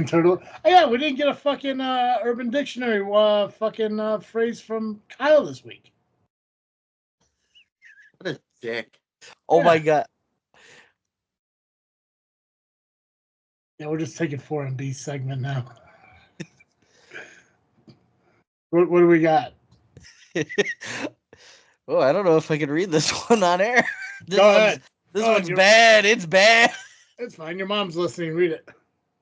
turtle. Oh, yeah, we didn't get a fucking Urban Dictionary phrase from Kyle this week. What a dick. Oh my god. Yeah, we're just taking 4MB segment now. What do we got? Oh, I don't know if I can read this one on air. Go ahead. This one's bad. It's bad. It's fine. Your mom's listening. Read it.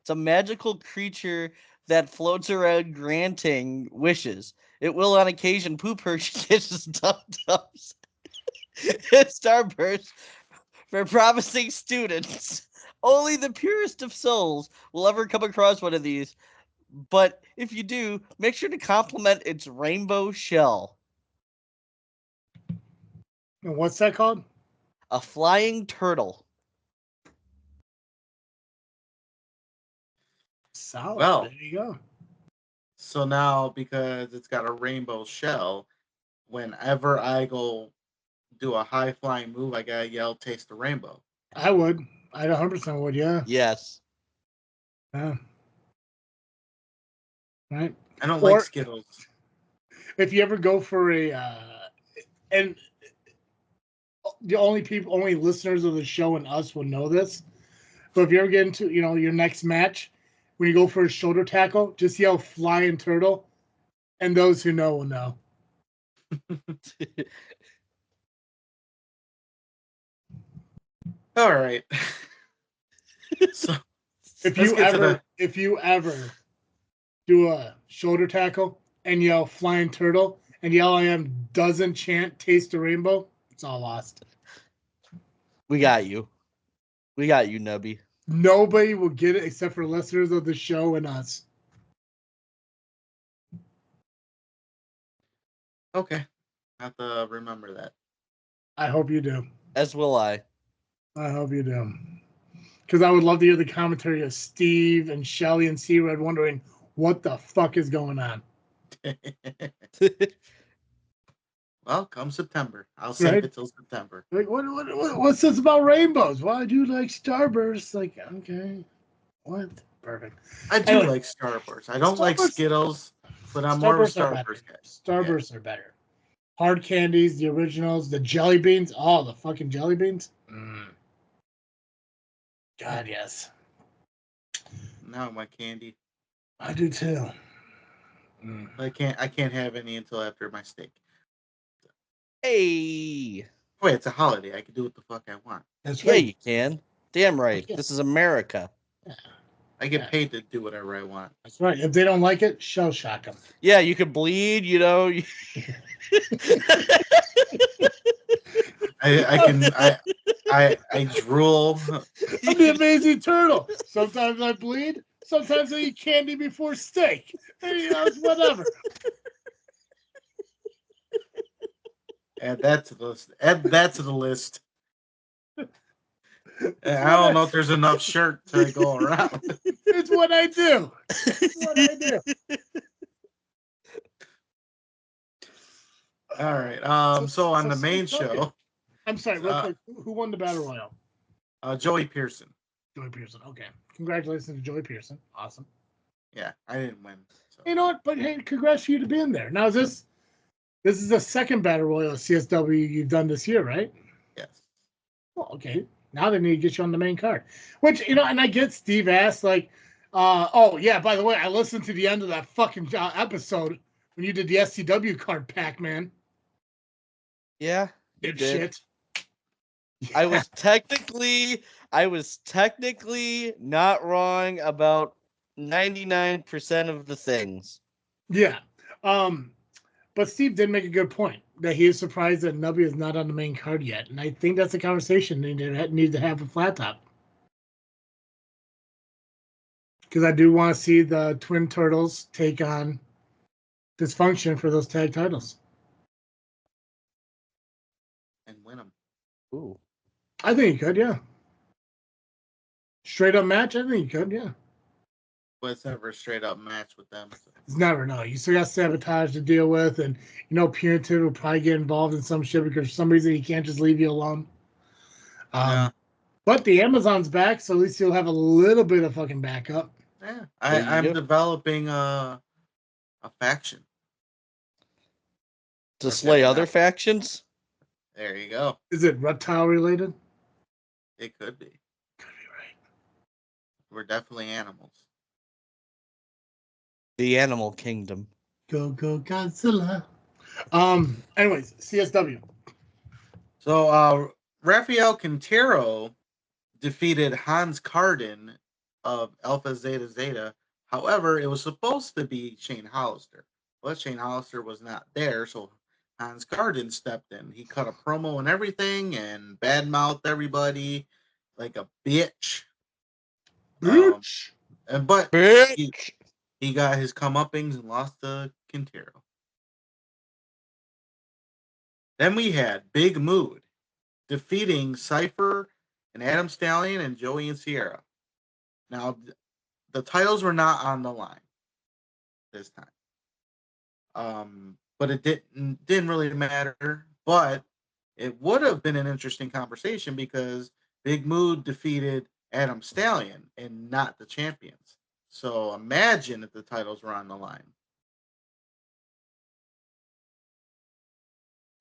It's a magical creature that floats around granting wishes. It will on occasion poop her kisses dum-dums and starbursts for promising students. Only the purest of souls will ever come across one of these. But if you do, make sure to compliment its rainbow shell. And what's that called? A flying turtle. Solid. Well. There you go. So now, because it's got a rainbow shell, whenever I go do a high flying move, I gotta yell, "Taste the rainbow." I would. I'd 100% would, yeah. Yes. Yeah. Right. I don't Or- like Skittles. If you ever go for a, and the only listeners of the show and us will know this. But if you ever get into, your next match, when you go for a shoulder tackle, just yell "flying turtle," and those who know will know. All right. So If let's you get to ever do a shoulder tackle and yell "flying turtle" and yell "I am" doesn't chant "taste the rainbow," it's all lost. We got you. We got you, Nubby. Nobody will get it except for listeners of the show and us. okay, I have to remember that. I hope you do. As will I. I hope you do. Because I would love to hear the commentary of Steve and Shelly and C-Red wondering what the fuck is going on. Well, come September, I'll save Right? it till September. Like, what's this about rainbows? Why do you like starbursts? Like, okay, what? Perfect. I do Anyway, like Starburst. I don't like Starburst- Skittles, but I'm more of a Starbursts are better. Starburst guy. Starbursts are better. Hard candies, the originals, the jelly beans. Oh, the fucking jelly beans. God, yes. Now my candy. I do too. I can't have any until after my steak. Hey. Wait, it's a holiday. I can do what the fuck I want. That's Yeah, right. you can. Damn right. Yeah. This is America. I get Yeah. paid to do whatever I want. That's right. If they don't like it, shell shock them. Yeah, you could bleed, you know. I drool. I'm the amazing turtle. Sometimes I bleed. Sometimes I eat candy before steak. It's whatever. Add that to the list. Add that to the list. I don't know if there's enough shirt to go around. It's what I do. It's what I do. All right. So on the main okay. show, I'm sorry, real quick. Who won the battle royal? Joey Pearson. Joey Pearson. Okay. Congratulations to Joey Pearson. Awesome. Yeah, I didn't win. So. You know what? But hey, congrats for you to being there. Now, this is the second battle royal of CSW you've done this year, right? Yes. Well, okay. Now they need to get you on the main card. Which, and I get Steve asked, like, oh, yeah, by the way, I listened to the end of that fucking episode when you did the SCW card, Pacman. Yeah, you did. Shit. I was technically not wrong about 99% of the things. Yeah. But Steve did make a good point that he is surprised that Nubby is not on the main card yet. And I think that's a conversation they need to have with Flat Top. Because I do want to see the Twin Turtles take on Dysfunction for those tag titles. And win them. Ooh. I think he could, yeah. Straight up match, I think he could, yeah. But it's never a straight up match with them. So. It's never, no. You still got Sabotage to deal with, and Punitive will probably get involved in some shit because for some reason he can't just leave you alone. Yeah. But the Amazon's back, so at least you'll have a little bit of fucking backup. Yeah. I'm developing a faction. To slay other factions? There you go. Is it reptile related? It could be. Could be right. We're definitely animals. The animal kingdom. Go Godzilla. Anyways, CSW. So Rafael Quintero defeated Hans Carden of Alpha Zeta Zeta However, it was supposed to be Shane Hollister. But Shane Hollister was not there, so Hans Garden stepped in. He cut a promo and everything and badmouthed everybody like a bitch. Bitch. But Bitch. he got his comeuppings and lost to Quintero. Then we had Big Mood defeating Cypher and Adam Stallion and Joey and Sierra. Now, the titles were not on the line this time. But it didn't really matter. But it would have been an interesting conversation because Big Mood defeated Adam Stallion and not the champions. So imagine if the titles were on the line.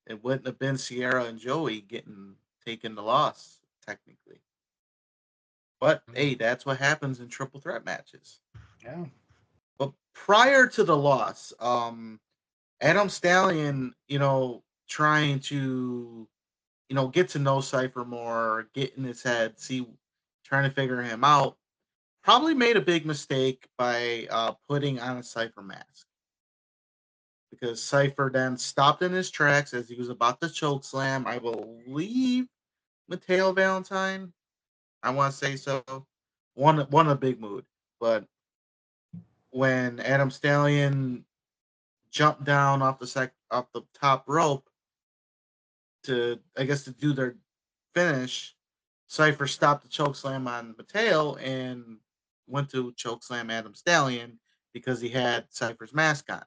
It wouldn't have been Sierra and Joey taking the loss, technically. But hey, that's what happens in triple threat matches. Yeah. But prior to the loss, Adam Stallion, trying to, get to know Cypher more, get in his head, trying to figure him out, probably made a big mistake by putting on a Cypher mask. Because Cypher then stopped in his tracks as he was about to choke slam, I believe, Mateo Valentine. I want to say so. One a big mood. But when Adam Stallion jumped down off the top rope to do their finish, Cypher stopped the choke slam on Mateo and went to choke slam Adam Stallion because he had Cypher's mask on.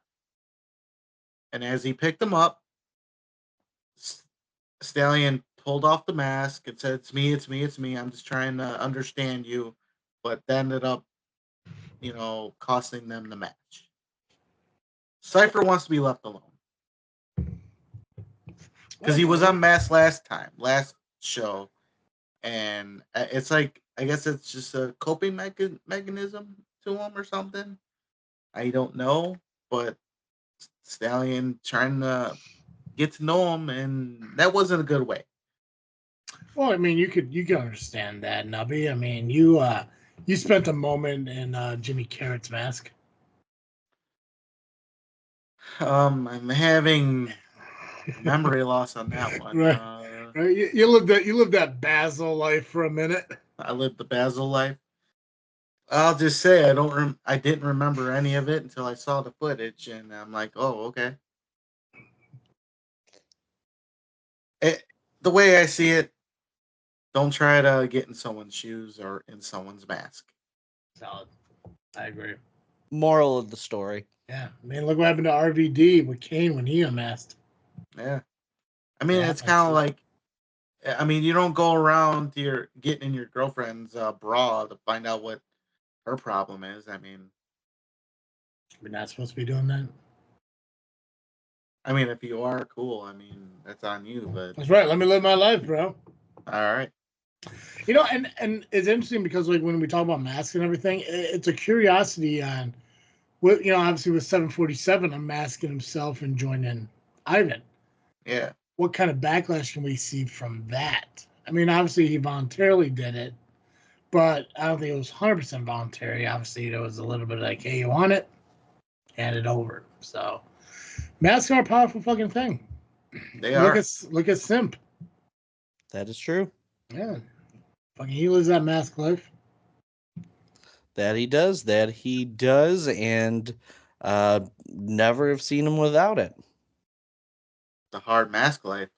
And as he picked him up, Stallion pulled off the mask and said, "It's me, it's me, it's me. I'm just trying to understand you," but that ended up, costing them the match. Cypher wants to be left alone because he was unmasked last show, and it's like I guess it's just a coping mechanism to him or something. I don't know, but Stallion trying to get to know him, and that wasn't a good way. Well, I mean, you can understand that, Nubby. I mean, you spent a moment in Jimmy Carrot's mask. I'm having memory loss on that one. Right. Right. You lived that Basil life for a minute. I lived the Basil life. I'll just say I didn't remember any of it until I saw the footage, and I'm like, oh, okay. The way I see it, don't try to get in someone's shoes or in someone's mask. Solid. I agree. Moral of the story. Yeah. I mean, look what happened to RVD with Kane when he unmasked. Yeah. I mean, it's kind of like, you don't go around getting in your girlfriend's bra to find out what her problem is. I mean, we're not supposed to be doing that. I mean, if you are, cool. I mean, that's on you, but that's right. Let me live my life, bro. All right. And it's interesting because like when we talk about masks and everything, it's a curiosity on what obviously with 747 unmasking himself and joining Ivan. Yeah. What kind of backlash can we see from that? I mean, obviously he voluntarily did it, but I don't think it was 100% voluntary. Obviously, there was a little bit like, hey, you want it? Hand it over. So masks are a powerful fucking thing. They are. Look at Simp. That is true. Yeah. Fucking he lives that mask life. That he does, and never have seen him without it. The hard mask life.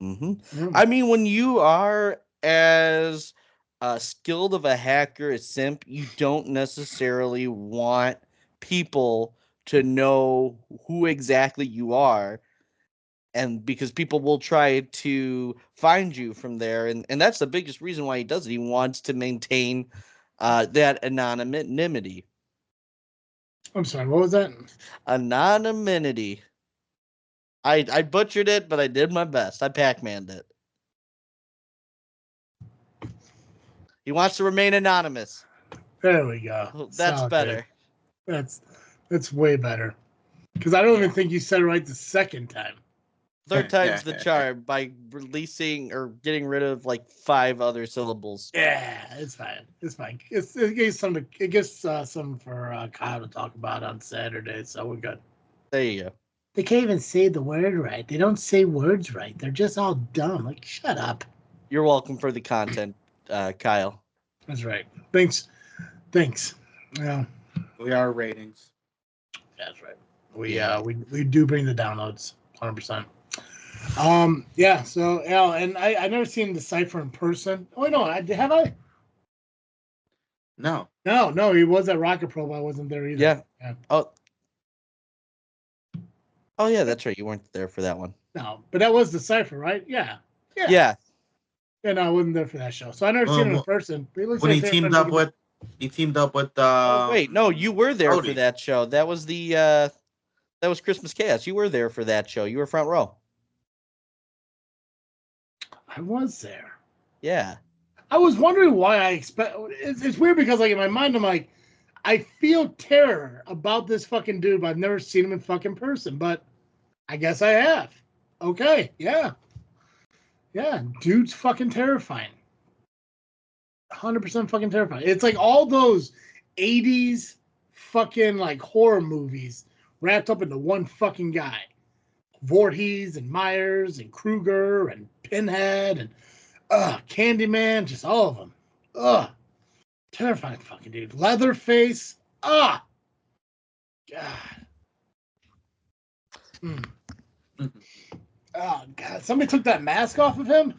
Mm-hmm. I mean, when you are as skilled of a hacker as Simp, you don't necessarily want people to know who exactly you are, and because people will try to find you from there, and that's the biggest reason why he does it. He wants to maintain that anonymity. I'm sorry, what was that? Anonymity. I butchered it, but I did my best. I Pacman'd it. He wants to remain anonymous. There we go. That's better. That's way better. Because I don't even think you said it right the second time. Third time's the charm by releasing or getting rid of like 5 other syllables. Yeah, it's fine. It's fine. It gives some. It gives some for Kyle to talk about on Saturday, so we're good. There you go. They can't even say the word right. They don't say words right. They're just all dumb. Like, shut up. You're welcome for the content, Kyle. That's right. Thanks. Yeah, We are ratings. that's right. We do bring the downloads, 100%. Yeah. So and I never seen the Cypher in person. Oh no, have I? No. No. He was at Rocket Pro, but I wasn't there either. Yeah. Oh yeah, that's right. You weren't there for that one. No, but that was the Cypher, right? Yeah. Yeah. Yeah, no, I wasn't there for that show, so I never seen him in person. But when he teamed up with, oh, wait, no, you were there for that show. That was that was Christmas Chaos. You were there for that show. You were front row. I was there. Yeah. I was wondering why I expect. It's weird because like in my mind I'm like, I feel terror about this fucking dude, but I've never seen him in fucking person. But I guess I have. Okay, yeah. Yeah, dude's fucking terrifying. 100% fucking terrifying. It's like all those 80s fucking like horror movies wrapped up into one fucking guy. Voorhees and Myers and Krueger and Pinhead and Candyman, just all of them. Terrifying fucking dude. Leatherface. God. Oh God! Somebody took that mask off of him.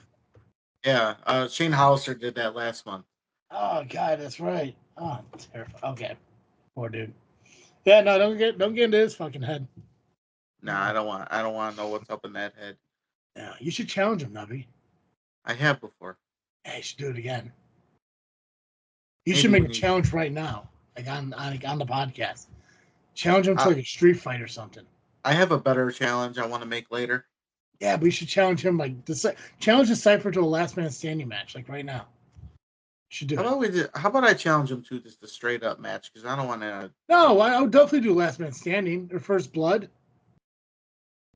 Yeah, Shane Hollister did that last month. Oh God, that's right. Oh, terrifying. Okay, poor dude. Yeah, no, don't get into his fucking head. Nah, I don't want to know what's up in that head. Yeah, you should challenge him, Nubby. I have before. Yeah, you should do it again. You should make a challenge right now, like on the podcast. Challenge him to like a street fight or something. I have a better challenge I want to make later. Yeah, but we should challenge him challenge the Cypher to a last man standing match, like right now. Should do. How about I challenge him to just a straight up match? Because I don't want to. No, I would definitely do last man standing or first blood.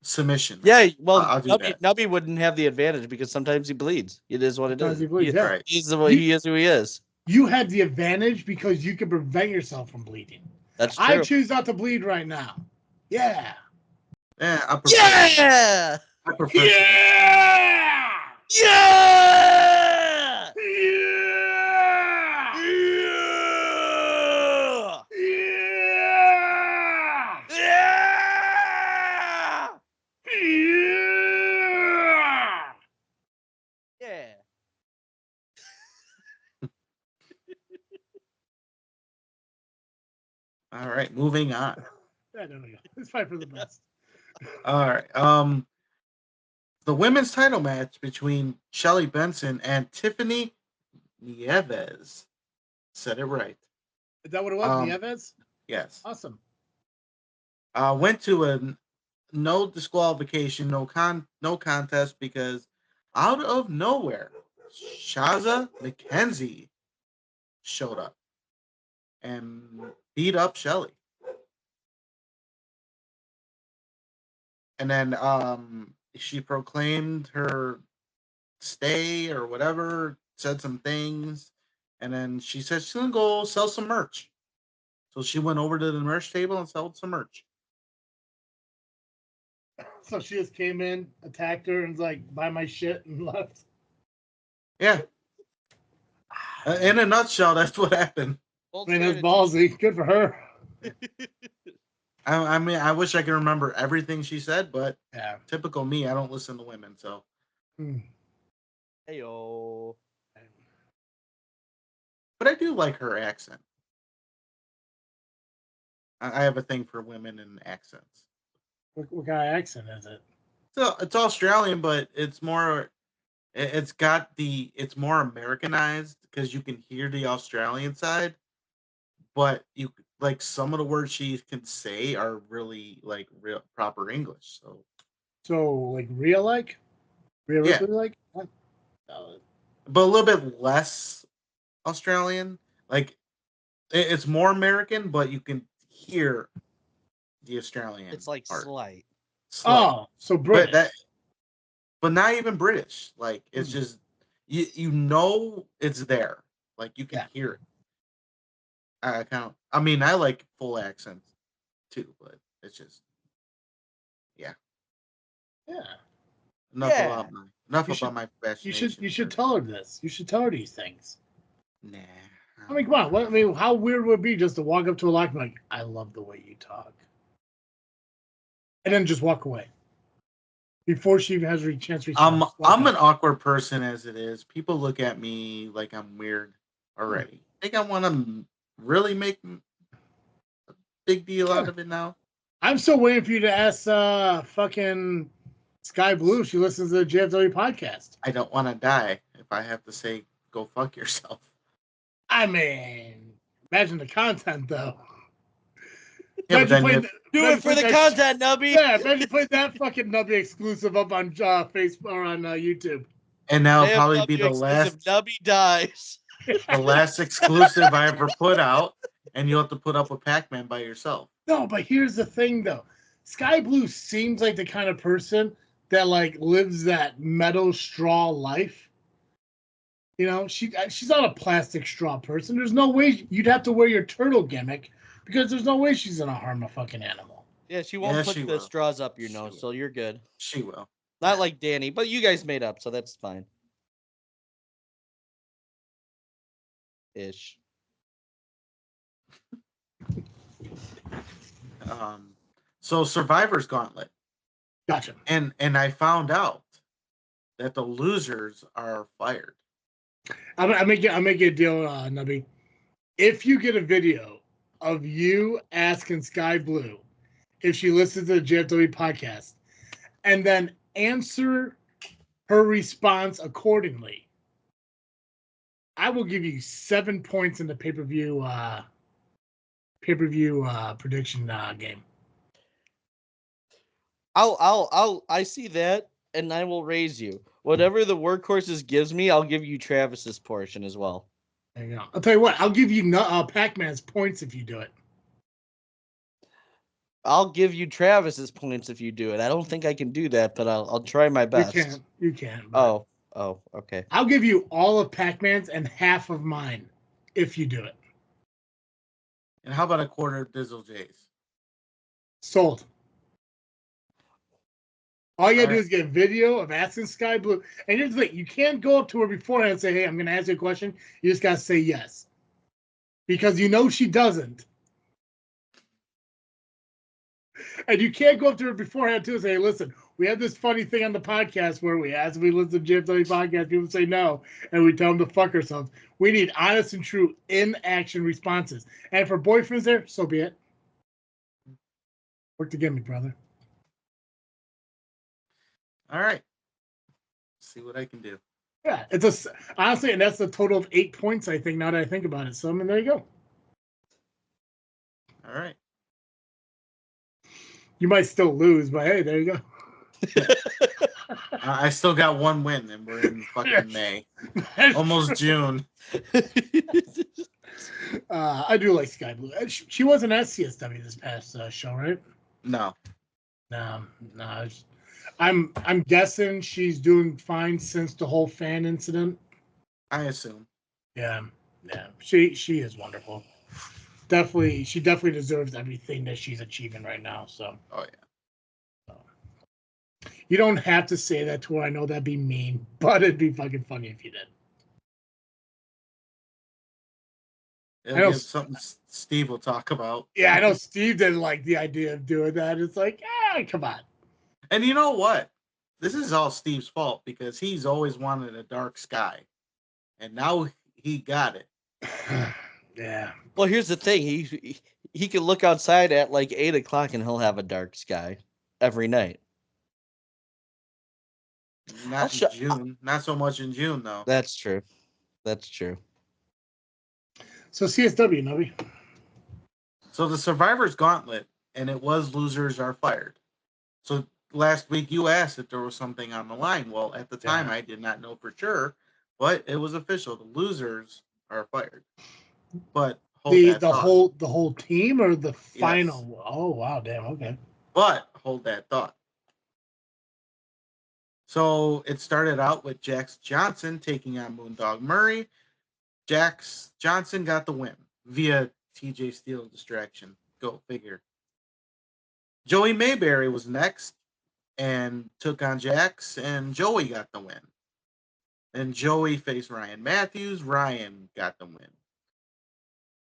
Submission. Yeah, well, Nubby wouldn't have the advantage because sometimes he bleeds. It is what it is. He bleeds, yeah. Right. He is who he is. You had the advantage because you could prevent yourself from bleeding. That's true. I choose not to bleed right now. Yeah. Yeah. I prefer Yeah. Yeah. Yeah. All right, moving on. Yeah, there we go. It's fine for the best. All right. The women's title match between Shelly Benson and Tiffany Nieves. Said it right. Is that what it was? Nieves? Yes. Awesome. Went to a no disqualification, no contest because out of nowhere, Shaza McKenzie showed up and beat up Shelly. And then she proclaimed her stay or whatever, said some things, and then she said she's gonna go sell some merch. So she went over to the merch table and sold some merch. So she just came in, attacked her, and was like, buy my shit, and left. Yeah. In a nutshell, that's what happened. I mean, that's ballsy. Good for her. I mean, I wish I could remember everything she said, but yeah, typical me, I don't listen to women, so. Heyo. But I do like her accent. I have a thing for women and accents. What kind of accent is it? So it's Australian, but it's more. It's more Americanized because you can hear the Australian side, but you like some of the words she can say are really like real proper English. So like realistically like, but a little bit less Australian. Like it's more American, but you can hear the Australian. It's like part. slight. Oh, so British. but not even British. Like it's just you know it's there. Like you can hear it. I mean, I like full accents too, but it's just yeah. Enough about my fascination. You should tell her this. You should tell her these things. Nah. I mean, come on. I mean, how weird would it be just to walk up to a lock and be like, I love the way you talk, and then just walk away before she even has a chance to reach out. I'm an awkward person as it is. People look at me like I'm weird already. Think I want to really make a big deal out of it now? I'm still waiting for you to ask fucking Sky Blue. She listens to the JFW podcast. I don't want to die if I have to say, go fuck yourself. I mean, imagine the content, though. Yeah, do it for the content, Nubby. Yeah, imagine putting that fucking Nubby exclusive up on Facebook or on YouTube. And now it'll probably be the last. Nubby dies. The last exclusive I ever put out, and you'll have to put up with Pacman by yourself. No, but here's the thing, though. Sky Blue seems like the kind of person that like lives that metal straw life. You know, she's not a plastic straw person. There's no way you'd have to wear your turtle gimmick because there's no way she's gonna harm a fucking animal. Yeah, she won't put the straws up your nose, so you're good. She will. Not like Danny, but you guys made up, so that's fine. Ish. So Survivor's Gauntlet. Gotcha. And I found out that the losers are fired. I make a deal, Nubby. If you get a video of you asking Sky Blue if she listens to the JFW podcast, and then answer her response accordingly, I will give you 7 points in the pay-per-view prediction game. I see that, and I will raise you. Whatever the workhorses gives me, I'll give you Travis's portion as well. There you go. I'll tell you what. I'll give you Pacman's points if you do it. I'll give you Travis's points if you do it. I don't think I can do that, but I'll try my best. You can. Oh, okay. I'll give you all of Pacman's and half of mine if you do it. And how about a quarter of Dizzle J's? Sold. All you gotta do is get a video of asking Sky Blue. And here's the thing, you can't go up to her beforehand and say, hey, I'm gonna ask you a question. You just gotta say yes. Because you know she doesn't. And you can't go up to her beforehand too and say, hey, listen, we have this funny thing on the podcast where we ask if we listen to JFW podcast, people say no, and we tell them to fuck ourselves. We need honest and true in-action responses. And if her boyfriend's there, so be it. Work to get me, brother. All right. See what I can do. Yeah, honestly, and that's a total of 8 points, I think, now that I think about it. So, I mean, there you go. All right. You might still lose, but hey, there you go. I still got one win, and we're in fucking May. Almost June. I do like Sky Blue. She wasn't at CSW this past show, right? No. No. I'm guessing she's doing fine since the whole fan incident. I assume. Yeah. She is wonderful. She definitely deserves everything that she's achieving right now. So. Oh yeah. You don't have to say that to her. I know that'd be mean, but it'd be fucking funny if you did. It'll give something Steve will talk about. Yeah, I know Steve didn't like the idea of doing that. It's like, come on. And you know what? This is all Steve's fault because he's always wanted a dark sky. And now he got it. Yeah. Well, here's the thing. He can look outside at like 8 o'clock and he'll have a dark sky every night. Not in June. Not so much in June, though. That's true. So CSW, Nubby. So the Survivor's Gauntlet, and it was losers are fired. So last week you asked if there was something on the line. Well, at the time I did not know for sure, but it was official. The losers are fired. But the whole team or the final? Yes. Oh wow, damn, okay. But hold that thought. So it started out with Jax Johnson taking on Moondog Murray. Jax Johnson got the win via TJ Steele distraction. Go figure. Joey Mayberry was next and took on Jax, and Joey got the win. And Joey faced Ryan Matthews. Ryan got the win.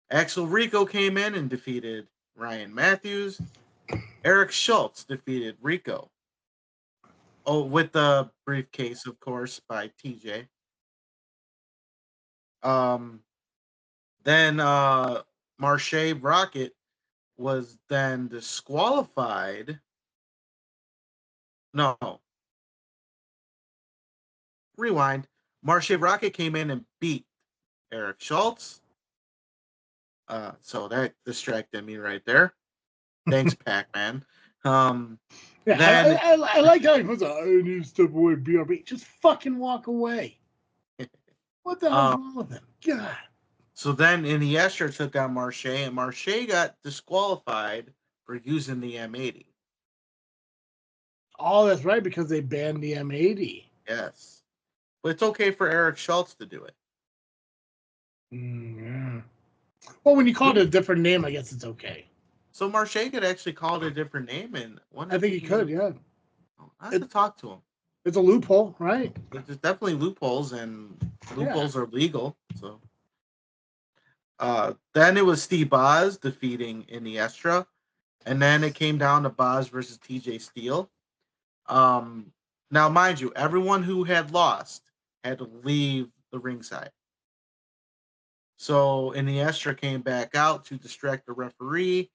Axel Rico came in and defeated Ryan Matthews. Eric Schultz defeated Rico. Oh, with the briefcase, of course, by TJ. Then Marche Rocket was then disqualified. No. Rewind. Marche Rocket came in and beat Eric Schultz. So that distracted me right there. Thanks, Pacman. Yeah, then I like how he puts I need to step away, BRB. Just fucking walk away. What the hell's wrong with him? God. So then Iniestra took on Marche, and Marche got disqualified for using the M80. Oh, that's right, because they banned the M80. Yes. But it's okay for Eric Schultz to do it. Yeah. Well, when you call it a different name, I guess it's okay. So Marche could actually call it a different name, and I think he could, yeah. I have to talk to him. It's a loophole, right? There's definitely loopholes, and loopholes are legal. So, then it was Steve Boz defeating Iniestra, and then it came down to Boz versus TJ Steele. Now, mind you, everyone who had lost had to leave the ringside. So Iniestra came back out to distract the referee,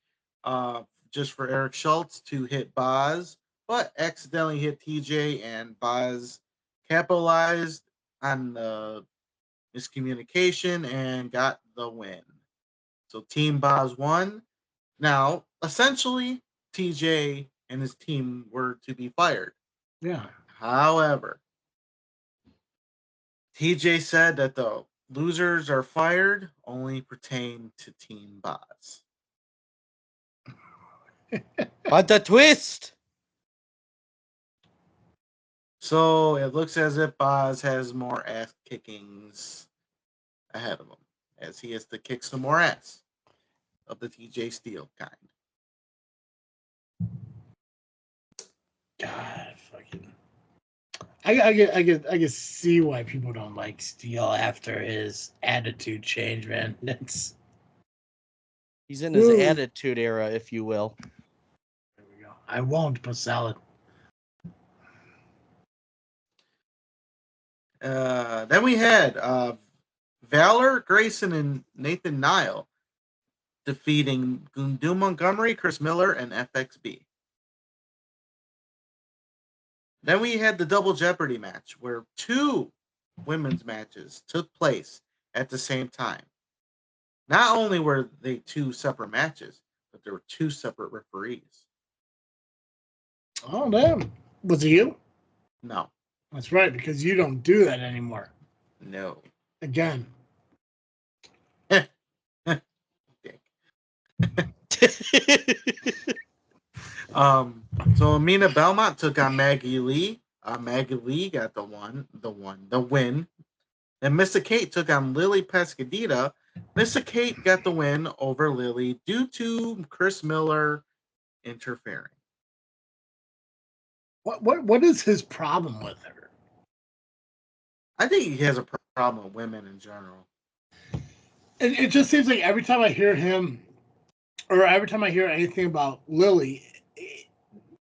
just for Eric Schultz to hit Boz, but accidentally hit TJ, and Boz capitalized on the miscommunication and got the win. So Team Boz won. Now, essentially, TJ and his team were to be fired. Yeah. However, TJ said that the losers are fired only pertain to Team Boz. But the twist. So it looks as if Boz has more ass kickings ahead of him, as he has to kick some more ass of the TJ Steele kind. God, fucking. I can see why people don't like Steele after his attitude change, man. He's in his attitude era, if you will. There we go. I won't, but salad. Then we had Valor, Grayson, and Nathan Nile defeating Gundu Montgomery, Chris Miller, and FXB. Then we had the Double Jeopardy match, where 2 women's matches took place at the same time. Not only were they 2 separate matches, but there were 2 separate referees. Oh, damn. Was it you? No. That's right, because you don't do that anymore. No. Again. So Amina Belmont took on Maggie Lee. Maggie Lee got the win. And Missa Kate took on Lily Pescadita. Missa Kate got the win over Lily due to Chris Miller interfering. What is his problem with her? I think he has a problem with women in general. It just seems like every time I hear him, or every time I hear anything about Lily,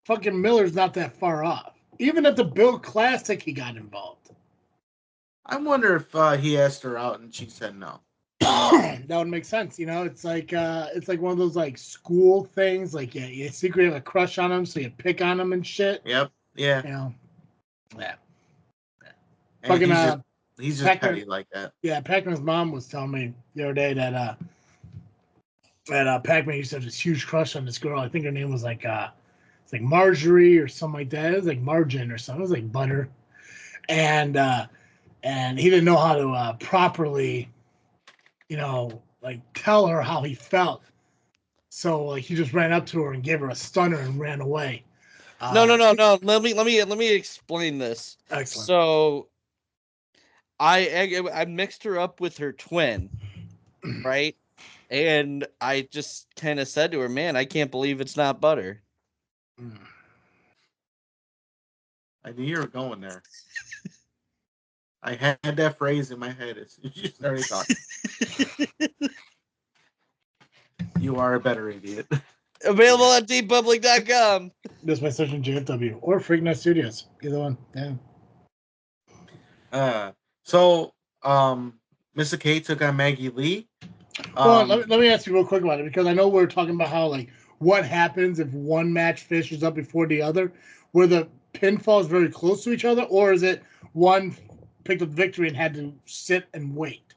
fucking Miller's not that far off. Even at the Bill Classic, he got involved. I wonder if he asked her out and she said no. That would make sense. You know, it's like one of those like school things. Like, yeah, you secretly have a crush on him, so you pick on him and shit. Yep. Yeah. You know. Yeah. Fucking he's just Pacman, petty like that. Yeah, Pacman's mom was telling me the other day that Pacman used to have this huge crush on this girl. I think her name was like it's like Marjorie or something like that. It was like Margin or something. It was like butter. And he didn't know how to properly, you know, like tell her how he felt. So like he just ran up to her and gave her a stunner and ran away. No. Let me explain this. Excellent. So I mixed her up with her twin, right? And I just kind of said to her, "Man, I can't believe it's not butter." Mm. I knew you were going there. I had that phrase in my head as you started talking. You are a better idiot. Available at tpublic.com. Just by searching JFW or Freaknet Studios. Either one. Yeah. So Mr. K took on Maggie Lee. Well, let me ask you real quick about it, because I know we're talking about how, like, what happens if one match finishes up before the other. Were the pinfalls very close to each other, or is it one picked up the victory and had to sit and wait?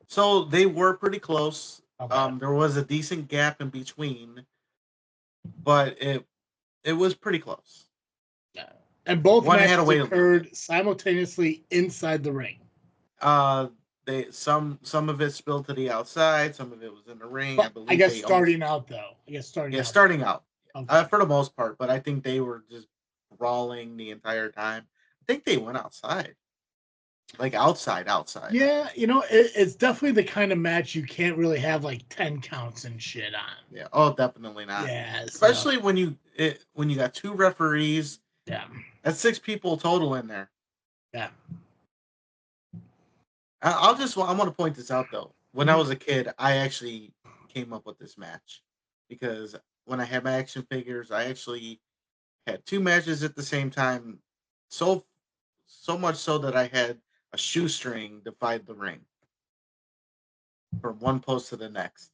So they were pretty close. Okay. There was a decent gap in between, but it was pretty close. And both One had matches to wait a little occurred simultaneously inside the ring. They some of it spilled to the outside, some of it was in the ring. I But believe I guess they starting out, though. starting out. Okay. For the most part, but I think they were just brawling the entire time. I think they went outside. Like outside. Yeah, it's definitely the kind of match you can't really have like 10 counts and shit on. Yeah. Oh, definitely not. Yeah. Especially when you got two referees. Yeah. That's 6 people total in there. Yeah. I want to point this out though. When I was a kid, I actually came up with this match because when I had my action figures, I actually had 2 matches at the same time. So much so that I had a shoestring divide the ring from one post to the next.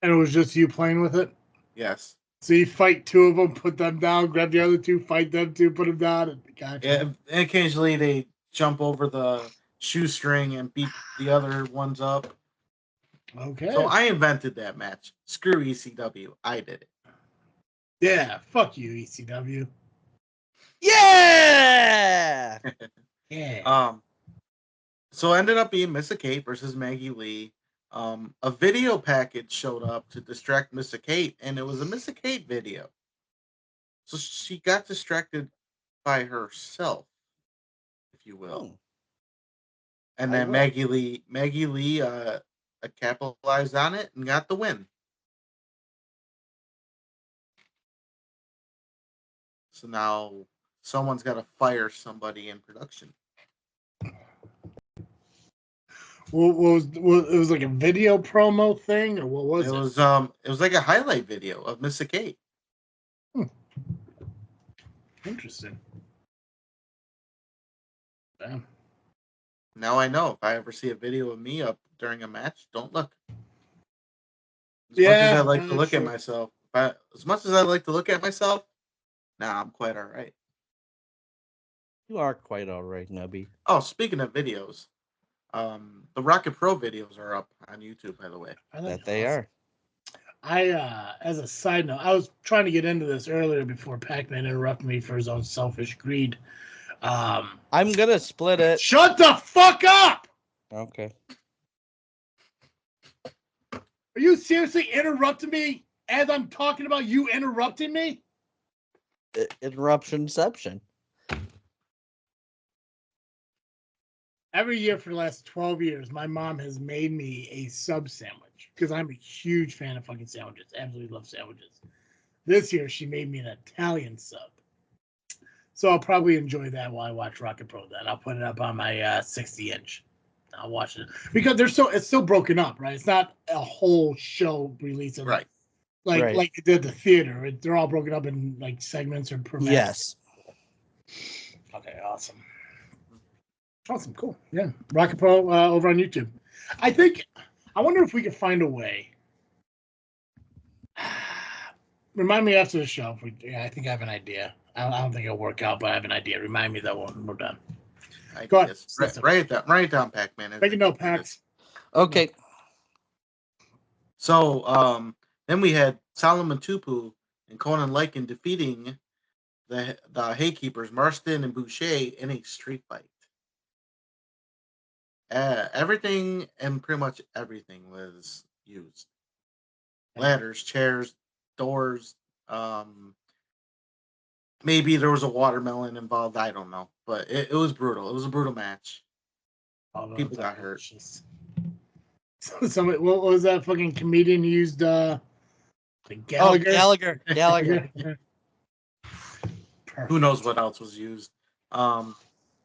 And it was just you playing with it? Yes. So you fight 2 of them, put them down, grab the other 2, fight them 2, put them down. And gotcha. Yeah, and occasionally they jump over the shoestring and beat the other ones up. Okay. So I invented that match. Screw ECW. I did it. Yeah, fuck you, ECW. Yeah. Yeah. So it ended up being Missa Kate versus Maggie Lee. A video package showed up to distract Missa Kate, and it was a Missa Kate video. So she got distracted by herself, if you will. And then Maggie Lee capitalized on it and got the win. So now someone's got to fire somebody in production. It was like a video promo thing, or what was it? It was like a highlight video of Missa Kate. Interesting. Damn. Now I know if I ever see a video of me up during a match, don't look. As much as I like to look at myself, nah, I'm quite all right. You are quite all right, Nubby. Oh, speaking of videos, the Rocket Pro videos are up on YouTube, by the way. That they are. As a side note, I was trying to get into this earlier before Pacman interrupted me for his own selfish greed. I'm gonna split it. Shut the fuck up! Okay. Are you seriously interrupting me as I'm talking about you interrupting me? Interruptionception. Every year for the last 12 years, my mom has made me a sub sandwich because I'm a huge fan of fucking sandwiches. Absolutely love sandwiches. This year, she made me an Italian sub. So I'll probably enjoy that while I watch Rocket Pro. Then I'll put it up on my 60-inch. I'll watch it because it's still broken up, right? It's not a whole show release of right. Like it did the theater. They're all broken up in like segments or per match. Yes. Okay, awesome. Awesome, cool. Yeah, Rocket Pro over on YouTube. I wonder if we could find a way. Remind me after the show. I think I have an idea. I don't think it'll work out, but I have an idea. Remind me that when we're done. Go ahead. Write it down, Pac-Man. Make a note, Pax. Okay. So then we had Solomon Tupu and Conan Lycan defeating the Haykeepers, Marston and Boucher, in a street fight. Everything and pretty much everything was used. Ladders, chairs, doors, maybe there was a watermelon involved. I don't know, but it was brutal. It was a brutal match. People got hurt. So somebody, what was that fucking comedian who used Gallagher? Oh, Gallagher. Who knows what else was used? Now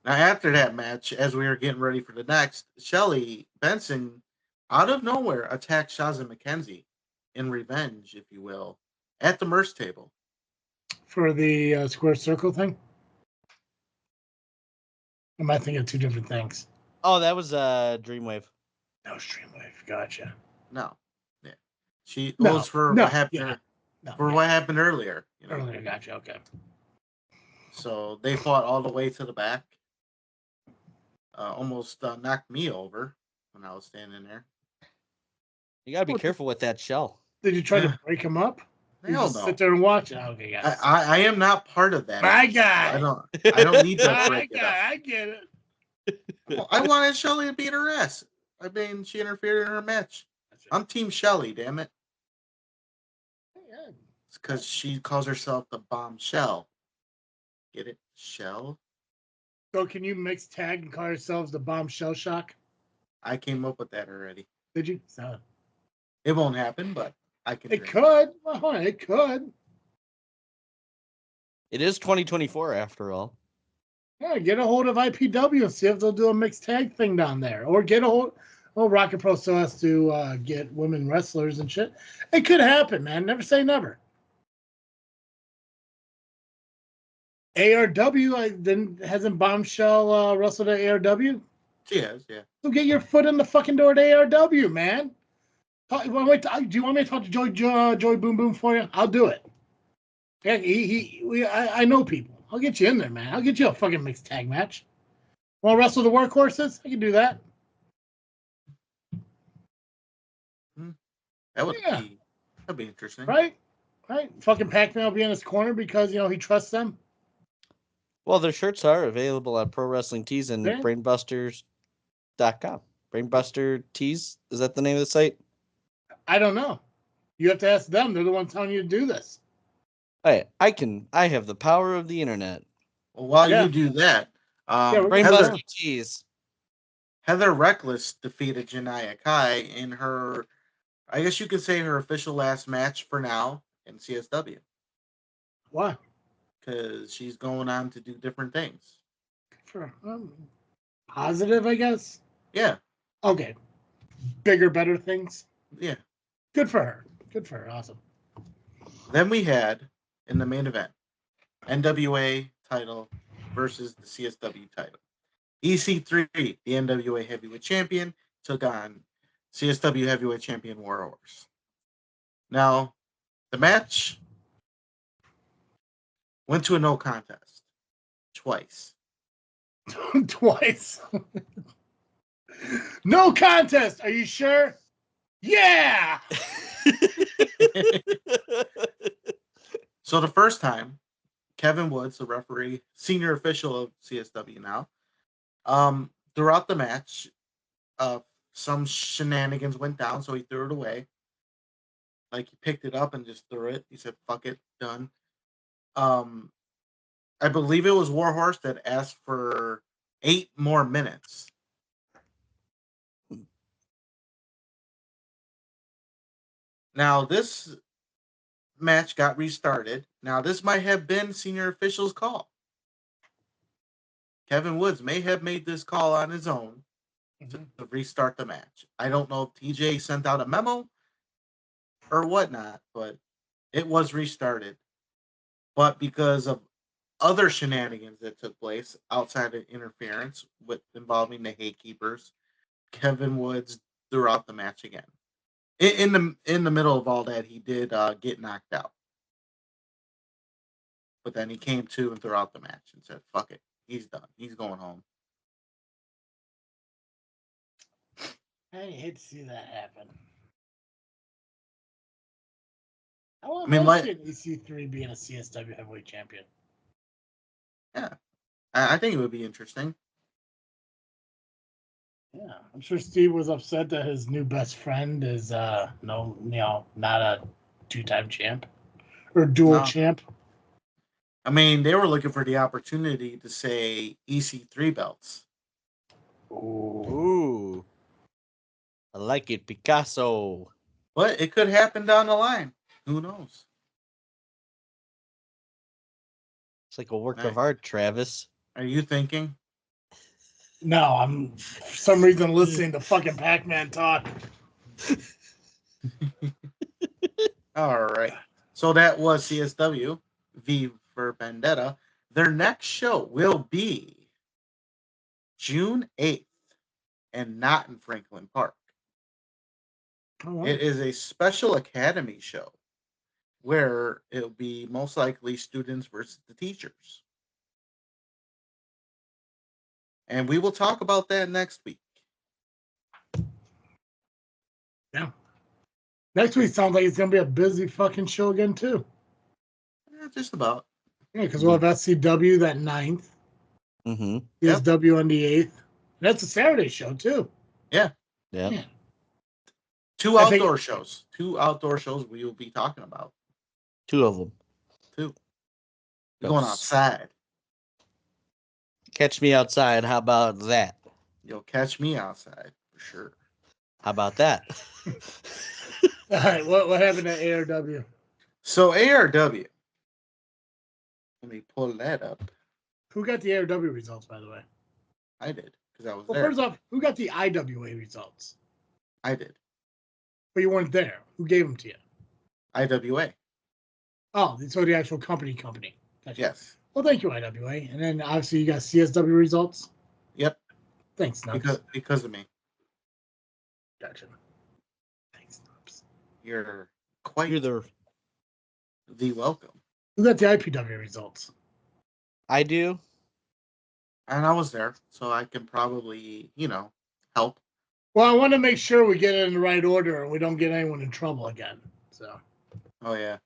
after that match, as we were getting ready for the next, Shelly Benson, out of nowhere, attacked Shazza McKenzie in revenge, if you will, at the Merce table. For the square circle thing? Am I thinking of two different things? Oh, that was Dreamwave. That was Dreamwave. Gotcha. No. Yeah. She No, was for no, what happened yeah. No, for yeah. what happened earlier. You know? Earlier, gotcha. Okay. So they fought all the way to the back. Almost knocked me over when I was standing there. You gotta be careful with that shell. Did you try to break him up? You Hell just no. sit there and watch it. Okay, guys. I am not part of that. My guy. I don't need to My break it up. guy. I get it. I wanted Shelly to beat her ass. I mean, she interfered in her match. I'm Team Shelly, damn it. Yeah. It's because she calls herself the Bombshell. Get it? Shell? So can you mix tag and call yourselves the Bombshell Shock? I came up with that already. Did you? So, It won't happen, but I can. it could. Well, it could. It is 2024 after all. Yeah, get a hold of IPW and see if they'll do a mixed tag thing down there. Or get a hold. Well, Rocket Pro still has to get women wrestlers and shit. It could happen, man. Never say never. ARW hasn't Bombshell wrestled at ARW? She has, yeah. So get your foot in the fucking door at ARW, man. Do you want me to talk to Joey Boom Boom for you? I'll do it. Yeah, I know people. I'll get you in there, man. I'll get you a fucking mixed tag match. Want to wrestle the workhorses? I can do that. That'd be interesting. Right? Fucking Pacman will be in his corner because, he trusts them. Well, their shirts are available at Pro Wrestling Tees and brainbusters.com. Brainbuster Tees? Is that the name of the site? I don't know. You have to ask them. They're the ones telling you to do this. I have the power of the internet. Well, while you do that, Brainbuster Tees. Heather Reckless defeated Janaya Kai in her, I guess you could say, her official last match for now in CSW. Why? Because she's going on to do different things. For positive, I guess. Yeah. Okay. Bigger, better things. Yeah. Good for her. Awesome. Then we had, in the main event, NWA title versus the CSW title. EC3, the NWA Heavyweight Champion, took on CSW Heavyweight Champion Warhorse. Now, the match went to a no contest. Twice. Twice. No contest. Are you sure? Yeah. So the first time, Kevin Woods, the referee, senior official of CSW now, throughout the match, some shenanigans went down, so he threw it away. Like, he picked it up and just threw it. He said, fuck it, done. I believe it was Warhorse that asked for 8 more minutes. Now, this match got restarted. Now, this might have been senior official's call. Kevin Woods may have made this call on his own to restart the match. I don't know if TJ sent out a memo or whatnot, but it was restarted. But because of other shenanigans that took place outside of interference with involving the Haykeepers, Kevin Woods threw out the match again. In the middle of all that, he did get knocked out. But then he came to and threw out the match and said, fuck it. He's done. He's going home. I hate to see that happen. I want to see an EC3 being a CSW heavyweight champion. Yeah. I think it would be interesting. Yeah. I'm sure Steve was upset that his new best friend is not a 2-time champ or dual champ. I mean, they were looking for the opportunity to say EC3 belts. Ooh. I like it, Picasso. But it could happen down the line. Who knows? It's like a work Right. of art, Travis. Are you thinking? No, I'm for some reason listening to fucking Pacman talk. All right. So that was CSW, V for Vendetta. Their next show will be June 8th and not in Franklin Park. Oh, wow. It is a special academy show where it'll be most likely students versus the teachers. And we will talk about that next week. Yeah. Next week sounds like it's gonna be a busy fucking show again too. Just about. Yeah, because we'll have SCW that 9th, Mm-hmm. CSW on the 8th. That's a Saturday show too. Yeah. Yeah. Two I think- outdoor shows. 2 outdoor shows we will be talking about. 2 of them. 2. We're going outside. Catch me outside. How about that? You'll catch me outside for sure. How about that? All right, what happened at ARW? So ARW. Let me pull that up. Who got the ARW results, by the way? I did because I was Well, there. first off, who got the IWA results? I did. But you weren't there. Who gave them to you? IWA. Oh, so the actual company. Gotcha. Yes. Well, thank you, IWA. And then obviously you got CSW results. Yep. Thanks, Nubs. Because of me. Gotcha. Thanks, Nubs. You're quite You're the welcome. Who got the IPW results? I do. And I was there, so I can probably, help. Well, I want to make sure we get it in the right order and we don't get anyone in trouble again. So. Oh yeah.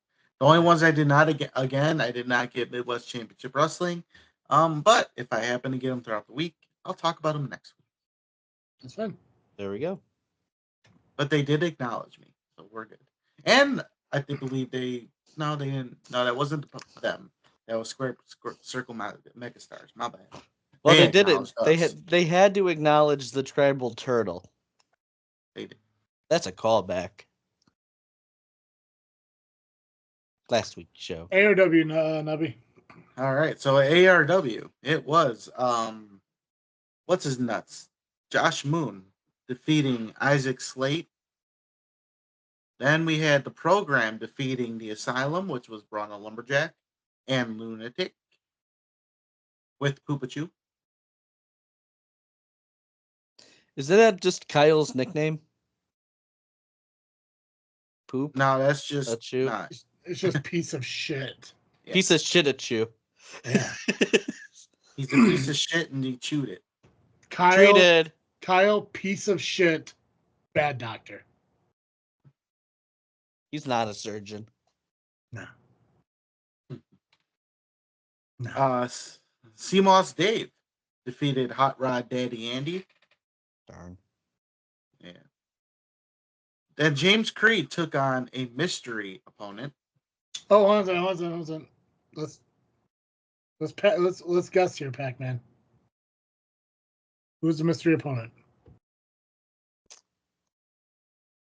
The only ones I did not I did not get Midwest Championship Wrestling. But if I happen to get them throughout the week, I'll talk about them next week. That's fine. There we go. But they did acknowledge me, so we're good. And I believe they didn't. No, that wasn't them. That was Circle Megastars. My bad. Well, they did it. acknowledged us. They had to acknowledge the tribal turtle. They did. That's a callback. Last week's show. ARW, Nubby. All right. So ARW, it was what's his nuts? Josh Moon defeating Isaac Slate. Then we had the program defeating the Asylum, which was Braun Lumberjack and Lunatic with Poopachu. Is that just Kyle's nickname? Poop? No, that's just Achu? not. It's just piece of shit. Yeah. Piece of shit at you. Yeah. He's a piece of shit and he chewed it. Treated. Kyle, piece of shit, bad doctor. He's not a surgeon. No. CMOS Dave defeated Hot Rod Daddy Andy. Darn. Yeah. Then James Creed took on a mystery opponent. Oh, hold on. Let's guess here, Pac-Man. Who's the mystery opponent?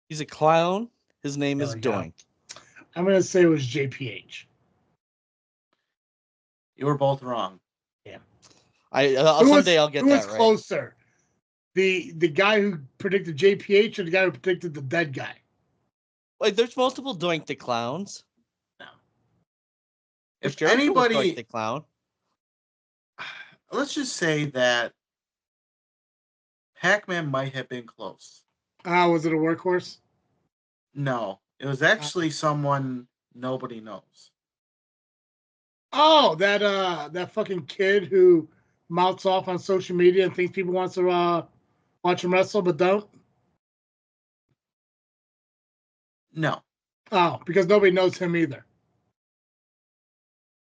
He's a clown. His name There is we go. Doink. I'm gonna say it was JPH. You were both wrong. Someday I'll get who that was right. closer? The guy who predicted JPH or the guy who predicted the dead guy? Like, there's multiple Doink the Clowns. No. If Jericho was anybody, Doink the Clown. let's just say that Pac-Man might have been close. Was it a workhorse? No, it was actually someone nobody knows. Oh, that fucking kid who mouths off on social media and thinks people want to watch him wrestle but don't. No, Oh, because nobody knows him either.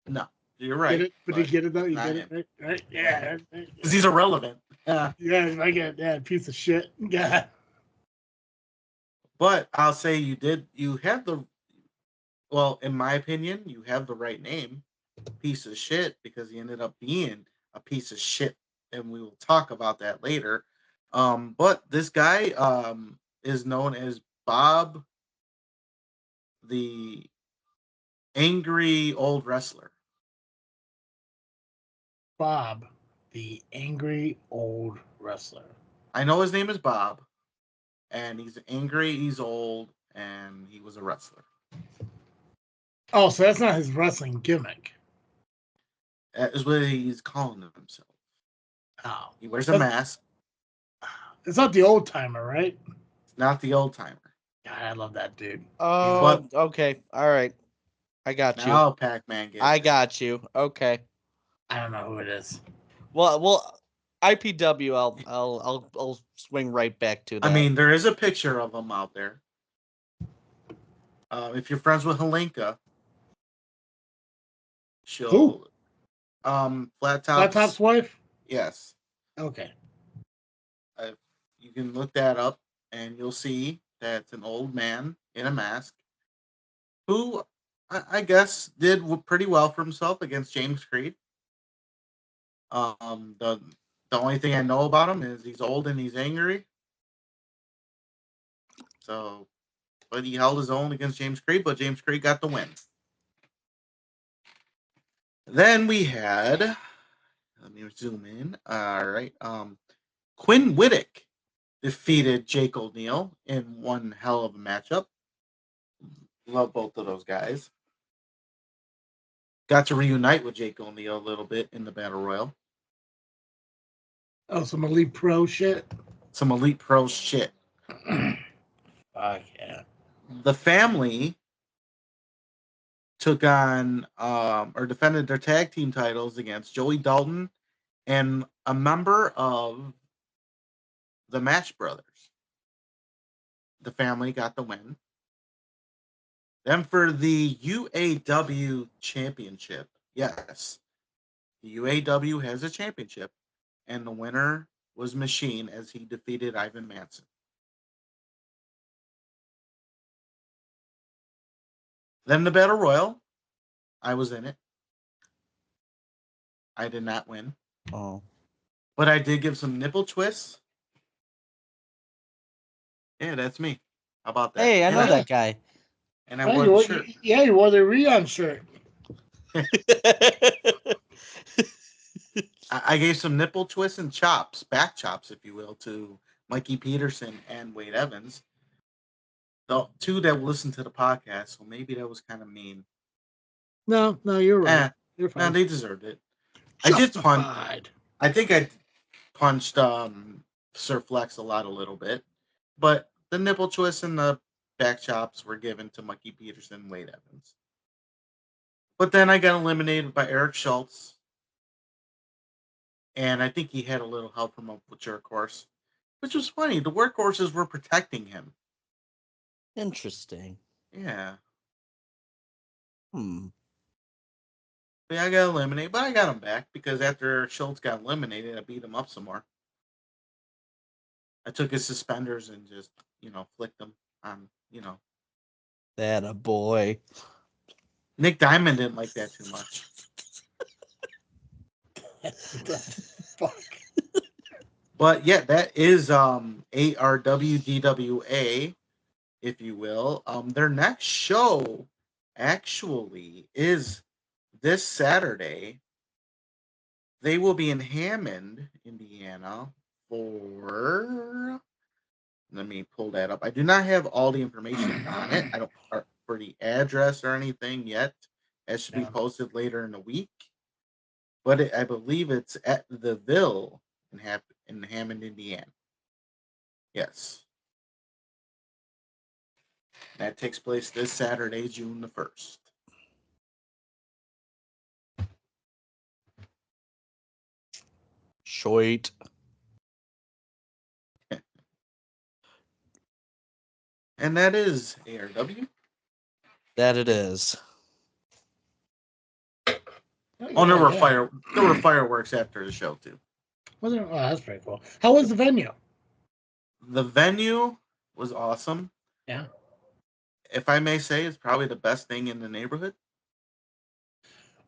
no, you're right. Get it? But you get it though. You not get him. it, right? Yeah. Because he's irrelevant. Yeah. Yeah, I get that piece of shit. Yeah. But I'll say you have the, well, in my opinion, you have the right name. piece of shit because he ended up being a piece of shit, and we will talk about that later. But this guy is known as Bob, the angry old wrestler. Bob, the angry old wrestler. I know his name is Bob, and he's angry, he's old, and he was a wrestler. Oh, so that's not his wrestling gimmick. That is what he's calling himself. Oh, He wears a mask. it's not the old timer, right? It's not the old timer. God, I love that dude. Oh, okay. All right. I got you. Now Pacman gets I it. got you. Okay. I don't know who it is. Well, IPW. I'll swing right back to that. I mean, there is a picture of him out there. If you're friends with Helenka, she'll Flat Top's wife? Yes. Okay. You can look that up, and you'll see that it's an old man in a mask who I guess did pretty well for himself against James Creed. The only thing I know about him is he's old and he's angry. So, but he held his own against James Creed, but James Creed got the win. Then we had, let me zoom in. All right. Quinn Whittick defeated Jake O'Neal in one hell of a matchup. Love both of those guys. Got to reunite with Jake O'Neal a little bit in the Battle Royal. Oh, some Elite Pro shit? Some Elite Pro shit. Fuck yeah. The family took on or defended their tag team titles against Joey Dalton and a member of the Match Brothers. The family got the win. Then for the UAW championship, yes, the UAW has a championship, and the winner was Machine as he defeated Ivan Manson. Then the Battle Royal, I was in it. I did not win. Oh. But I did give some nipple twists. Yeah, that's me. How about that? Hey, I know Yeah. that guy. And I wore the shirt. Yeah, you wore the Rion shirt. I gave some nipple twists and chops, back chops, if you will, to Mikey Peterson and Wade Evans. The two that listen to the podcast, so maybe that was kind of mean. No, you're right. You're fine. No, they deserved it. Justified. I think I punched Sir Flex a little bit, but the nipple twists and the back chops were given to Mikey Peterson and Wade Evans. But then I got eliminated by Eric Schultz. And I think he had a little help from a workhorse, which was funny. The workhorses were protecting him. Interesting. Yeah. Hmm. Yeah, I got eliminated, but I got him back because after Schultz got eliminated, I beat him up some more. I took his suspenders and just, flicked them on, That a boy. Nick Diamond didn't like that too much. Fuck. But yeah, that is ARWDWA, if you will. Their next show actually is this Saturday. They will be in Hammond, Indiana for, let me pull that up. I do not have all the information on it. I don't for the address or anything yet. It should be posted later in the week. But I believe it's at the Ville in Hammond, Indiana. Yes. That takes place this Saturday, June the 1st. Sweet. And that is ARW. That it is. Oh, there were fireworks after the show too. Was there? Oh, that's pretty cool. How was the venue? The venue was awesome. Yeah. If I may say, it's probably the best thing in the neighborhood.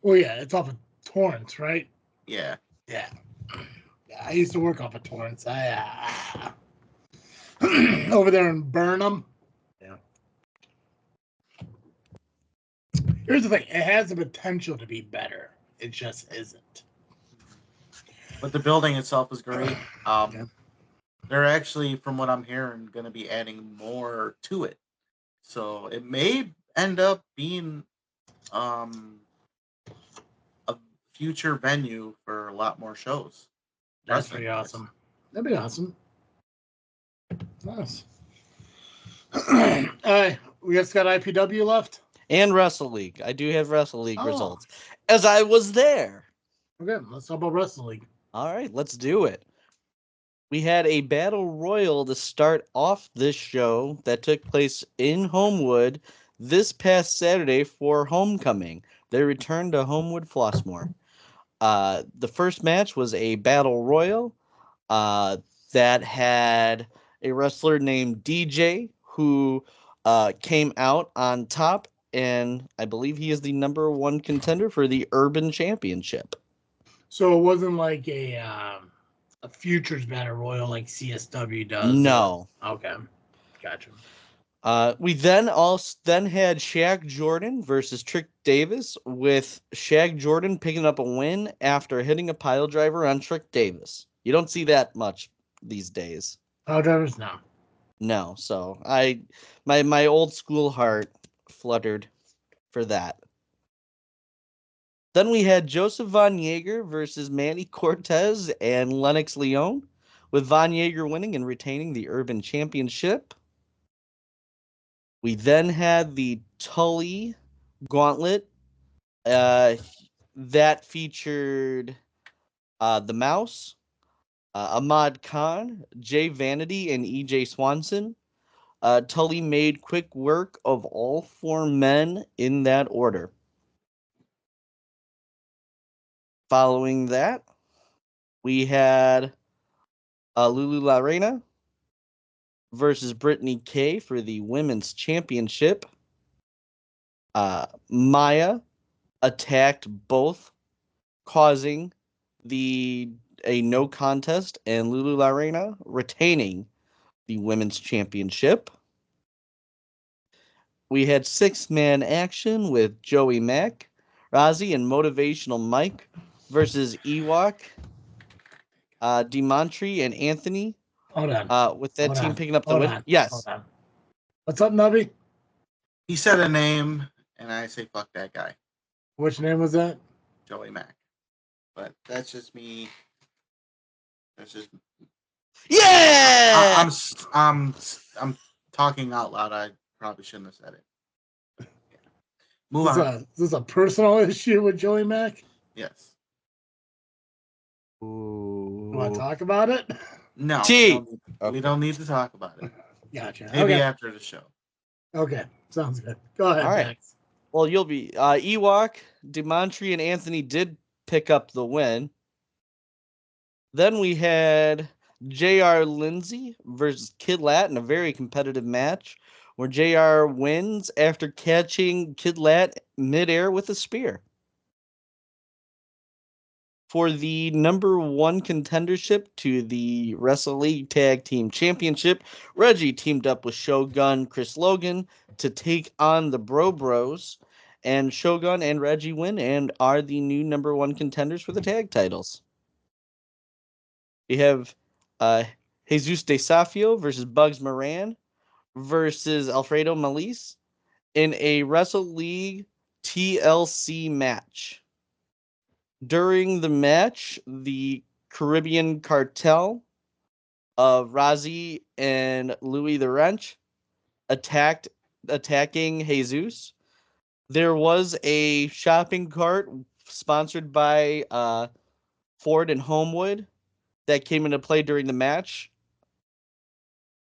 Well, yeah, it's off of Torrance, right? Yeah. Yeah. Yeah, I used to work off of Torrance. Over there in Burnham. Yeah. Here's the thing. It has the potential to be better. It just isn't. But the building itself is great. Yeah. They're actually, from what I'm hearing, going to be adding more to it. So it may end up being a future venue for a lot more shows. That's pretty awesome. That'd be awesome. Nice. We just got IPW left. And Wrestle League. I do have Wrestle League Oh. results. As I was there. Okay, let's talk about Wrestle League. All right, let's do it. We had a battle royal to start off this show that took place in Homewood this past Saturday for Homecoming. They returned to Homewood Flossmoor. The first match was a battle royal that had a wrestler named DJ who came out on top, and I believe he is the number one contender for the Urban Championship. So it wasn't like a Futures Battle Royal like CSW does. No. Okay, gotcha. We then had Shaq Jordan versus Trick Davis, with Shaq Jordan picking up a win after hitting a pile driver on Trick Davis. You don't see that much these days. Pile drivers, no. No, so my old school heart fluttered for that. Then we had Joseph Von Jaeger versus Manny Cortez and Lennox Leone, with Von Jaeger winning and retaining the Urban Championship. We then had the Tully Gauntlet that featured the Mouse, Ahmad Khan, Jay Vanity, and EJ Swanson. Tully made quick work of all four men in that order. Following that, we had Lulu Larena versus Brittany Kay for the Women's Championship. Maya attacked both, causing a no contest, and Lulu Larena retaining the Women's Championship. We had six-man action with Joey Mack, Rozzy, and Motivational Mike versus Ewok, Demontri, and Anthony. Hold on. With that team picking up the Hold win. on. Yes. Hold on. What's up, Nubby? He said a name, and I say, fuck that guy. Which name was that? Joey Mack. But that's just me. That's just. Yeah! I'm talking out loud. I probably shouldn't have said it. Yeah. Move on. Is this a personal issue with Joey Mack? Yes. Ooh. You want to talk about it? No. T. We don't need to talk about it. Gotcha. Maybe Okay. after the show. Okay. Sounds good. Go ahead, All right. Max. Well, you'll be Ewok, Demontri, and Anthony did pick up the win. Then we had JR Lindsay versus Kid Lat in a very competitive match, where JR wins after catching Kid Lat midair with a spear. For the number one contendership to the Wrestle League Tag Team Championship, Reggie teamed up with Shogun Chris Logan to take on the Bro Bros, and Shogun and Reggie win and are the new number one contenders for the tag titles. We have Jesus Desafio versus Bugs Moran versus Alfredo Malis in a Wrestle League TLC match. During the match, the Caribbean Cartel of Rozzy and Louis the Wrench attacking Jesus. There was a shopping cart sponsored by Ford and Homewood that came into play during the match.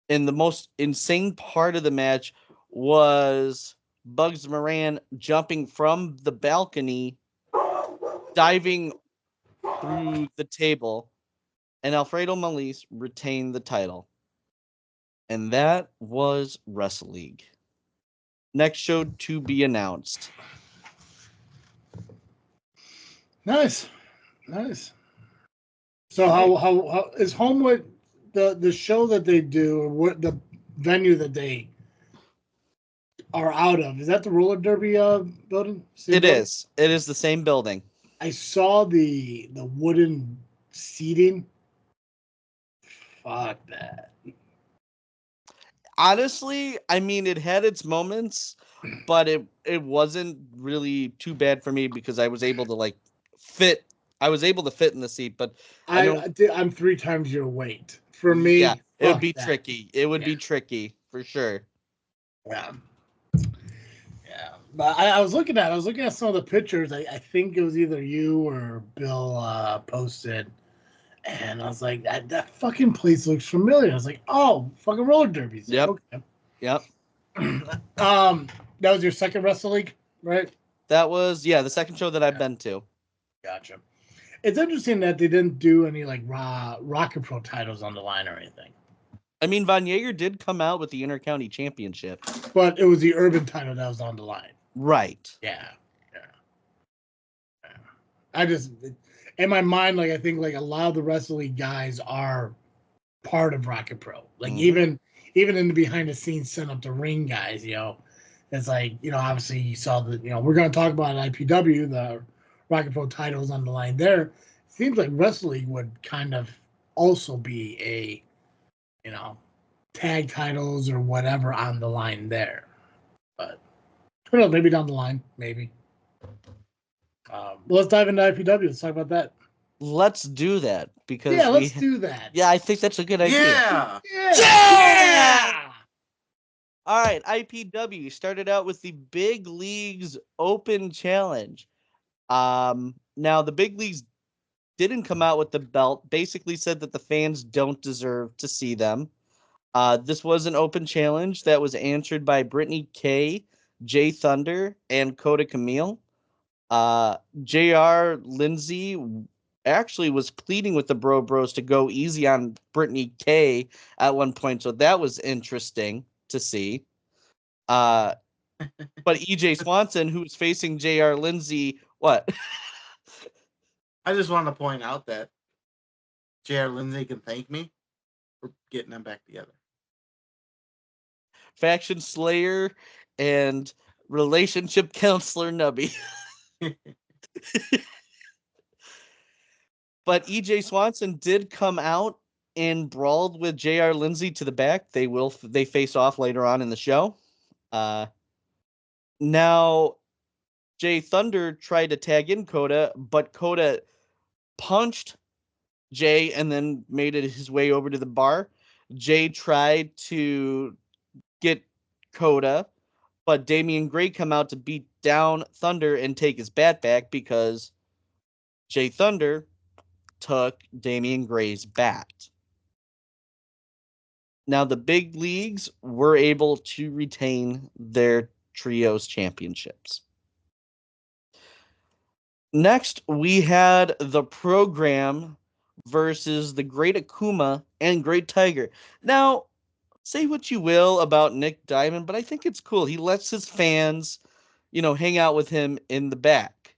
And the most insane part of the match was Bugs Moran jumping from the balcony, diving through the table, and Alfredo Malis retained the title. And that was Wrestle League. Next show to be announced. Nice. So how is Homewood the show that they do, or what the venue that they are out of? Is that the roller derby building? Same It building? is. It is the same building. I saw the wooden seating. Fuck that. Honestly, I mean, it had its moments, but it wasn't really too bad for me because I was able to fit. I was able to fit in the seat, but I'm 3 times your weight. For me, yeah, it would fuck be that. tricky. It would be tricky for sure. Yeah. But I was looking at some of the pictures. I think it was either you or Bill posted, and I was like, that fucking place looks familiar. I was like, oh, fucking roller derbies. Yep. Okay. Yep. That was your second Wrestle League, right? That was the second show that I've been to. Gotcha. It's interesting that they didn't do any like Rocket Pro titles on the line or anything. I mean, Von Jaeger did come out with the Intercounty Championship, but it was the Urban title that was on the line. Right. Yeah. I just, in my mind, like I think like a lot of the Wrestle League guys are part of Rocket Pro. Like even in the behind the scenes set up the ring guys, it's like, obviously you saw the, we're going to talk about IPW, the Rocket Pro titles on the line there. It seems like Wrestle League would kind of also be a, tag titles or whatever on the line there. But who knows, maybe down the line, maybe. Let's dive into IPW. Let's talk about that. Let's do that because let's do that. Yeah, I think that's a good idea. Yeah. All right, IPW started out with the Big Leagues Open Challenge. Now the Big Leagues didn't come out with the belt. Basically said that the fans don't deserve to see them. This was an open challenge that was answered by Brittany K, Jay Thunder, and Coda Camille. JR Lindsay actually was pleading with the Bros to go easy on Brittany K at one point, so that was interesting to see. But EJ Swanson, who was facing JR Lindsay, what? I just want to point out that JR Lindsay can thank me for getting them back together. Faction Slayer and relationship counselor Nubby. But EJ Swanson did come out and brawled with JR Lindsay to the back. They face off later on in the show. Now Jay Thunder tried to tag in Coda, but Coda punched Jay and then made it his way over to the bar. Jay tried to get Coda, but Damian Gray come out to beat down Thunder and take his bat back because Jay Thunder took Damian Gray's bat. Now the Big Leagues were able to retain their trios championships. Next, we had the Program versus the Great Akuma and Great Tiger. Now, say what you will about Nick Diamond, but I think it's cool. He lets his fans, hang out with him in the back.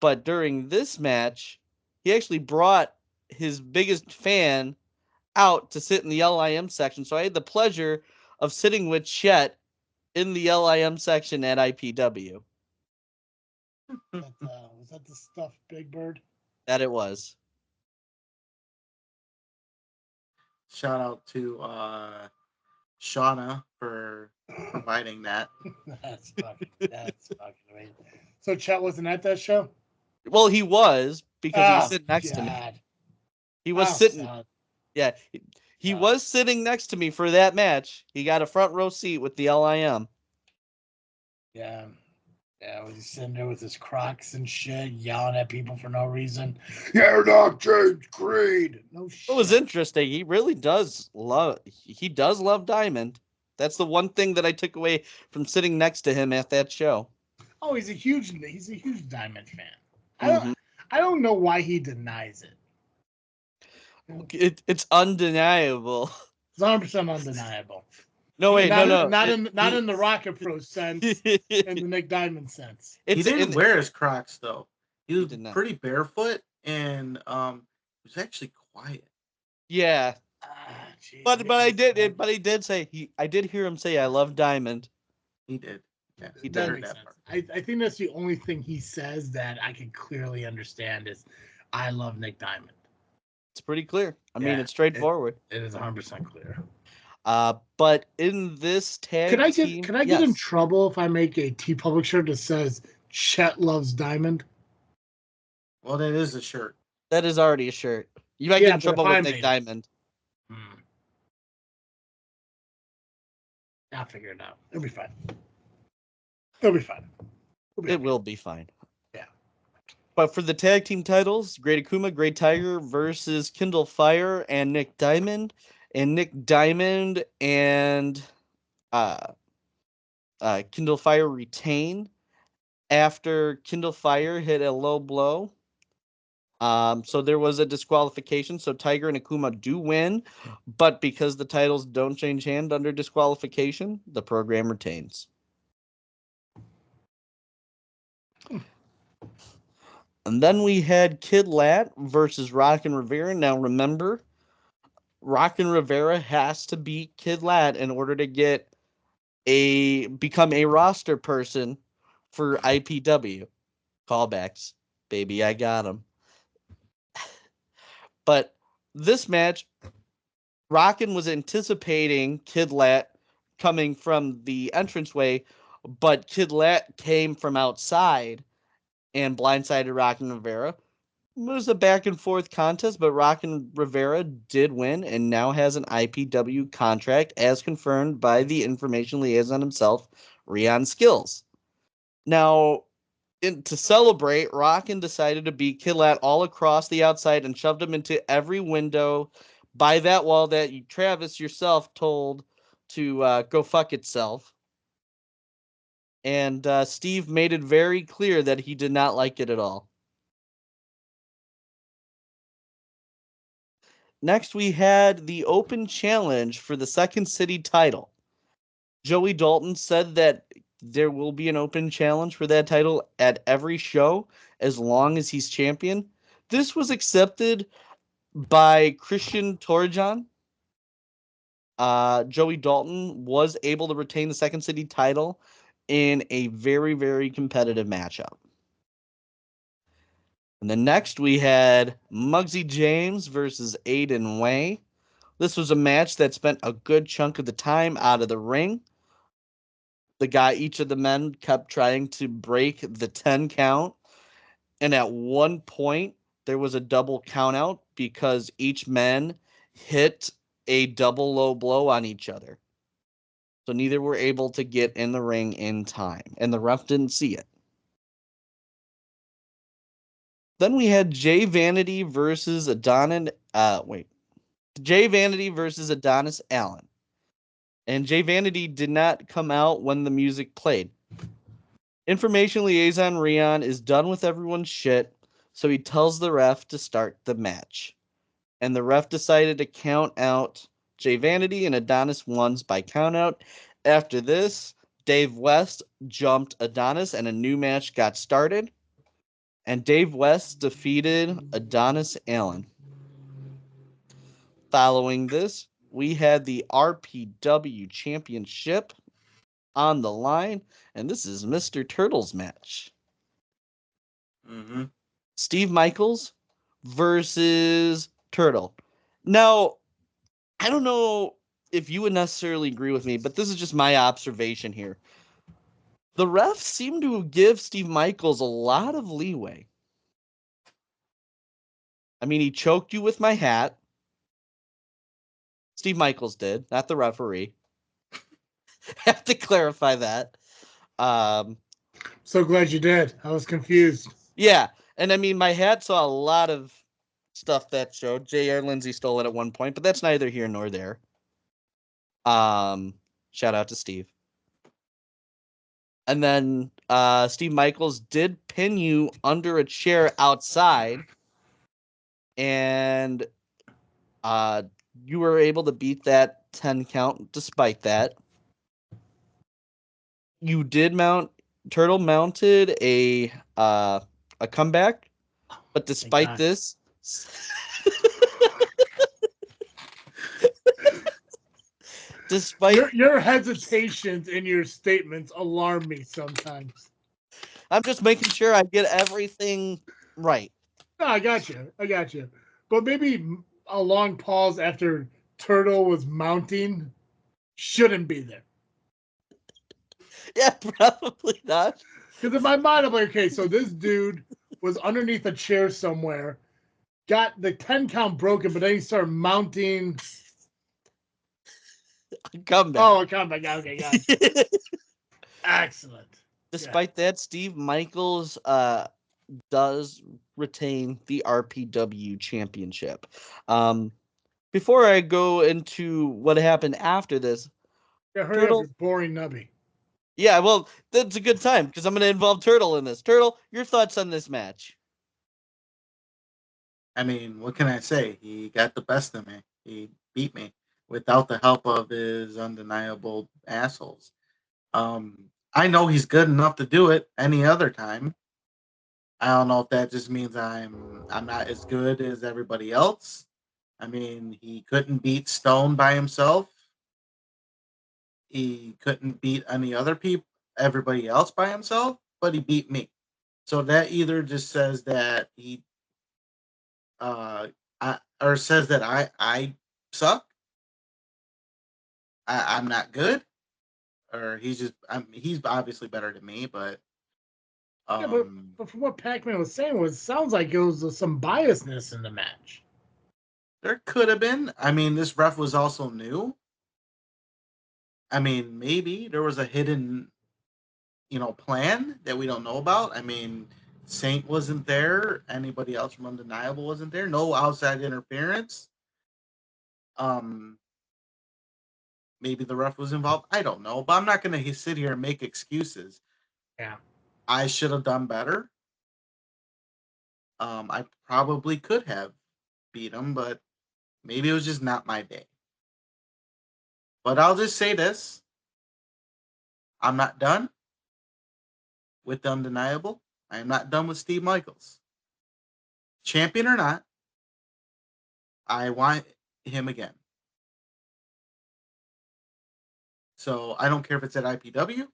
But during this match, he actually brought his biggest fan out to sit in the LIM section. So I had the pleasure of sitting with Chet in the LIM section at IPW. Was that the stuffed Big Bird? That it was. Shout out to Shauna for providing that. That's fucking amazing. So Chet wasn't at that show? Well, he was because he was sitting next to me. He was sitting. Sad. Yeah, he was sitting next to me for that match. He got a front row seat with the LIM. Yeah. Yeah, was he sitting there with his Crocs and shit, yelling at people for no reason? You're not James Creed. No shit. It was interesting. He really does love. He does love Diamond. That's the one thing that I took away from sitting next to him at that show. Oh, he's a huge Diamond fan. I don't know why he denies it. It's undeniable. It's 100% undeniable. No, wait, no. Not in the Rocket Pro sense, in the Nick Diamond sense. He didn't wear his Crocs though. He was did not. pretty barefoot, and he was actually quiet. Yeah, Geez, but he did say I did hear him say I love Diamond. He did. Yeah, He that did. makes that sense. part. I think that's the only thing he says that I can clearly understand is I love Nick Diamond. It's pretty clear. I mean, Yeah, it's straightforward. It is 100% clear. But in this tag team, Can I get in trouble if I make a T Public shirt that says Chet loves Diamond? Well, that is a shirt. That is already a shirt. You might Yeah, get in but trouble if I with made Nick it- Diamond. I'll figure it out. It'll be fine. It'll be fine. It will be fine. Yeah. But for the tag team titles, Great Akuma, Great Tiger versus Kindle Fire and Nick Diamond. And Nick Diamond and Kindle Fire retain after Kindle Fire hit a low blow. So there was a disqualification. So Tiger and Akuma do win, but because the titles don't change hand under disqualification, the program retains. And then we had Kid Lat versus Rockin' Rivera. Now remember, Rockin' Rivera has to beat Kid Lat in order to become a roster person for IPW. Callbacks. Baby, I got him. But this match, Rockin' was anticipating Kid Lat coming from the entranceway, but Kid Lat came from outside and blindsided Rockin' Rivera. It was a back and forth contest, but Rockin' Rivera did win and now has an IPW contract as confirmed by the information liaison himself, Rion Skills. Now, to celebrate, Rockin' decided to beat Kid Lat all across the outside and shoved him into every window by that wall that Travis yourself told to go fuck itself. And Steve made it very clear that he did not like it at all. Next, we had the open challenge for the Second City title. Joey Dalton said that there will be an open challenge for that title at every show as long as he's champion. This was accepted by Christian Torjan. Joey Dalton was able to retain the Second City title in a very, very competitive matchup. And then next we had Muggsy James versus Aiden Way. This was a match that spent a good chunk of the time out of the ring. Each of the men kept trying to break the 10 count. And at one point, there was a double count out because each man hit a double low blow on each other. So neither were able to get in the ring in time, and the ref didn't see it. Then we had Jay Vanity versus Adonis Allen. And Jay Vanity did not come out when the music played. Information liaison Rion is done with everyone's shit, so he tells the ref to start the match. And the ref decided to count out Jay Vanity and Adonis ones by count out. After this, Dave West jumped Adonis and a new match got started. And Dave West defeated Adonis Allen. Following this, we had the RPW Championship on the line, and this is Mr. Turtle's match. Mm-hmm. Steve Michaels versus Turtle. Now, I don't know if you would necessarily agree with me, but this is just my observation here. The refs seem to give Steve Michaels a lot of leeway. I mean, he choked you with my hat. Steve Michaels did, not the referee. Have to clarify that. So glad you did. I was confused. Yeah, and I mean, my hat saw a lot of stuff that showed. J.R. Lindsay stole it at one point, but that's neither here nor there. Shout out to Steve. And then Steve Michaels did pin you under a chair outside, and you were able to beat that 10 count despite that. You did Turtle mounted a a comeback. But despite God. this, despite Your hesitations in your statements alarm me sometimes. I'm just making sure I get everything right. No, I got you. But maybe a long pause after Turtle was mounting shouldn't be there. Yeah, probably not. Because in my mind, I'm like, okay, so this dude was underneath a chair somewhere, got the 10 count broken, but then he started mounting. Comeback. Oh, a comeback. Okay, got it. Excellent. Despite that, Steve Michaels does retain the RPW championship. Before I go into what happened after this, Yeah, hurry Turtle. up, you boring nubby. Yeah, well, that's a good time because I'm going to involve Turtle in this. Turtle, your thoughts on this match? I mean, what can I say? He got the best of me. He beat me without the help of his undeniable assholes. I know he's good enough to do it any other time. I don't know if that just means I'm not as good as everybody else. I mean, he couldn't beat Stone by himself. He couldn't beat any other people, everybody else by himself, but he beat me. So that either just says that he or says that I suck. I'm not good, or he's obviously better than me, but Yeah, but from what Pacman was saying, sounds like it was some biasness in the match. there could have been. I mean, this ref was also new. I mean, maybe there was a hidden, plan that we don't know about. I mean, Saint wasn't there. Anybody else from Undeniable wasn't there. No outside interference. Um, Maybe the ref was involved. I don't know, but I'm not going to sit here and make excuses. Yeah. I should have done better. I probably could have beat him, but maybe it was just not my day. But I'll just say this. I'm not done with the Undeniable. I am not done with Steve Michaels. Champion or not, I want him again. So I don't care if it's at IPW.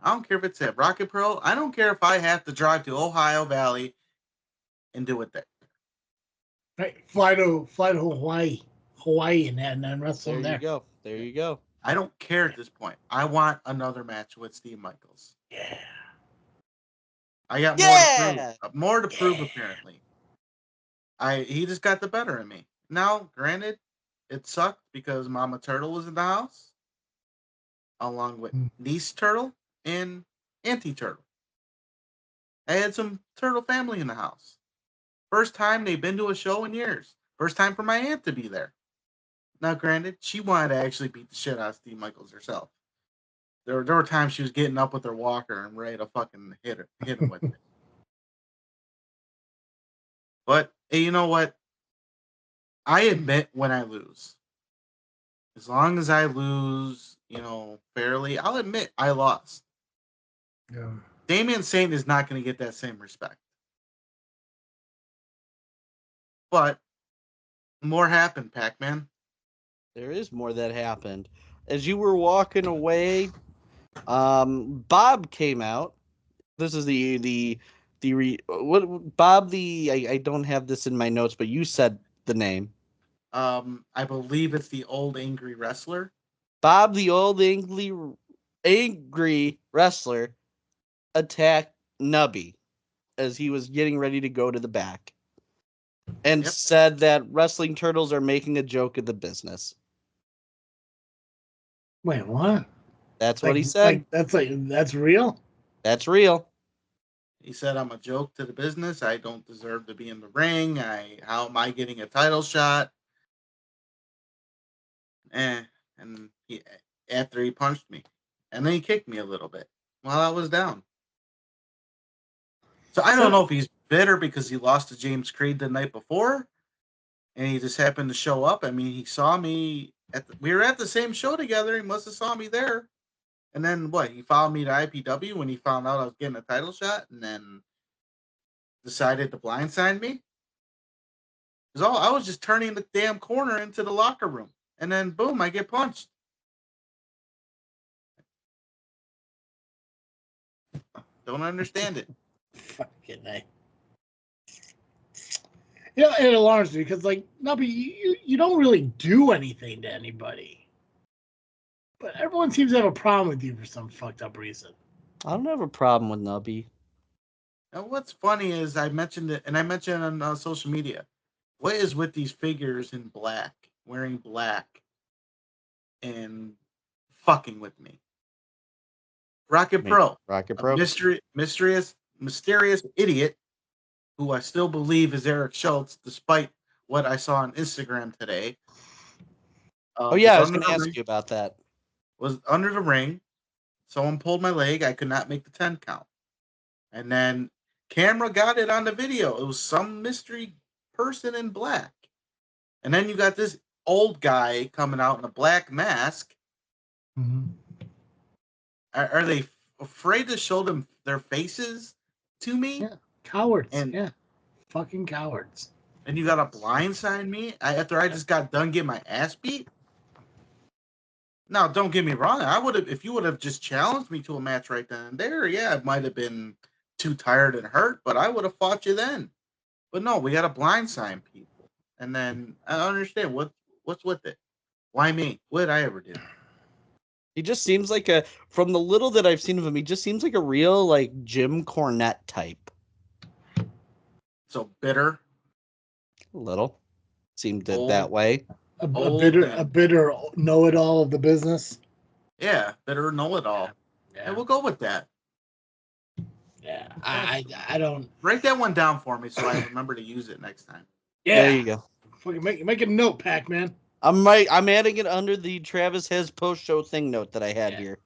I don't care if it's at Rocket Pearl. I don't care if I have to drive to Ohio Valley and do it there. Right. Fly to Hawaii, and then wrestle There there. you go. There you go. I don't care at this point. I want another match with Steve Michaels. Yeah. I got Yeah. more to prove apparently. He just got the better of me. Now, granted, it sucked because Mama Turtle was in the house, along with Niece Turtle and Auntie Turtle. I had some turtle family in the house. First time they've been to a show in years. First time for my aunt to be there. Now, granted, she wanted to actually beat the shit out of Steve Michaels herself. There were times she was getting up with her walker and ready to fucking hit him with it. But hey, you know what? I admit when I lose. As long as I lose, fairly, I'll admit I lost. Yeah. Damian Saint is not going to get that same respect. But more happened, Pacman. There is more that happened. As you were walking away, Bob came out. This is what Bob I don't have this in my notes, but you said the name. I believe it's the old angry wrestler. Bob the old angry wrestler attacked Nubby as he was getting ready to go to the back and said that wrestling turtles are making a joke of the business. Wait, what? That's what he said. That's real? That's real. He said, I'm a joke to the business. I don't deserve to be in the ring. How am I getting a title shot? And after he punched me. And then he kicked me a little bit while I was down. So I don't know if he's bitter because he lost to James Creed the night before and he just happened to show up. I mean, he saw me we were at the same show together. He must have saw me there. And then he followed me to IPW when he found out I was getting a title shot. And then decided to blindside me. I was just turning the damn corner into the locker room, and then boom, I get punched. Don't understand it. Fucking A. You know, it alarms me because, like, Nubby, you don't really do anything to anybody. But everyone seems to have a problem with you for some fucked up reason. I don't have a problem with Nubby. And what's funny is I mentioned it, and I mentioned it on social media. What is with these figures in black, wearing black, and fucking with me? Rocket Pro, Rocket a Pro. mysterious idiot who I still believe is Eric Schultz, despite what I saw on Instagram today. Oh yeah, I was going to ask you about that. Was under the ring. Someone pulled my leg. I could not make the 10 count. And then camera got it on the video. It was some mystery person in black. And then you got this old guy coming out in a black mask. Mm-hmm. Are they afraid to show them their faces to me? Yeah, cowards. And yeah, fucking cowards. And you got to blindside me after I just got done getting my ass beat? Now, don't get me wrong. I would have, if you would have just challenged me to a match right then and there, yeah, it might have been too tired and hurt, but I would have fought you then. But no, we got to blindside people. And then I don't understand what's with it. Why me? What did I ever do? He just seems like from the little that I've seen of him, he just seems like a real, like, Jim Cornette type. So bitter? A little. Seemed Old. that way. A bitter know-it-all of the business. Yeah, bitter know-it-all. Yeah. And we'll go with that. Yeah, I don't... Write that one down for me so I remember to use it next time. Yeah. There you go. Fucking make a note, Pacman. I'm adding it under the Travis has post-show thing note that I had here.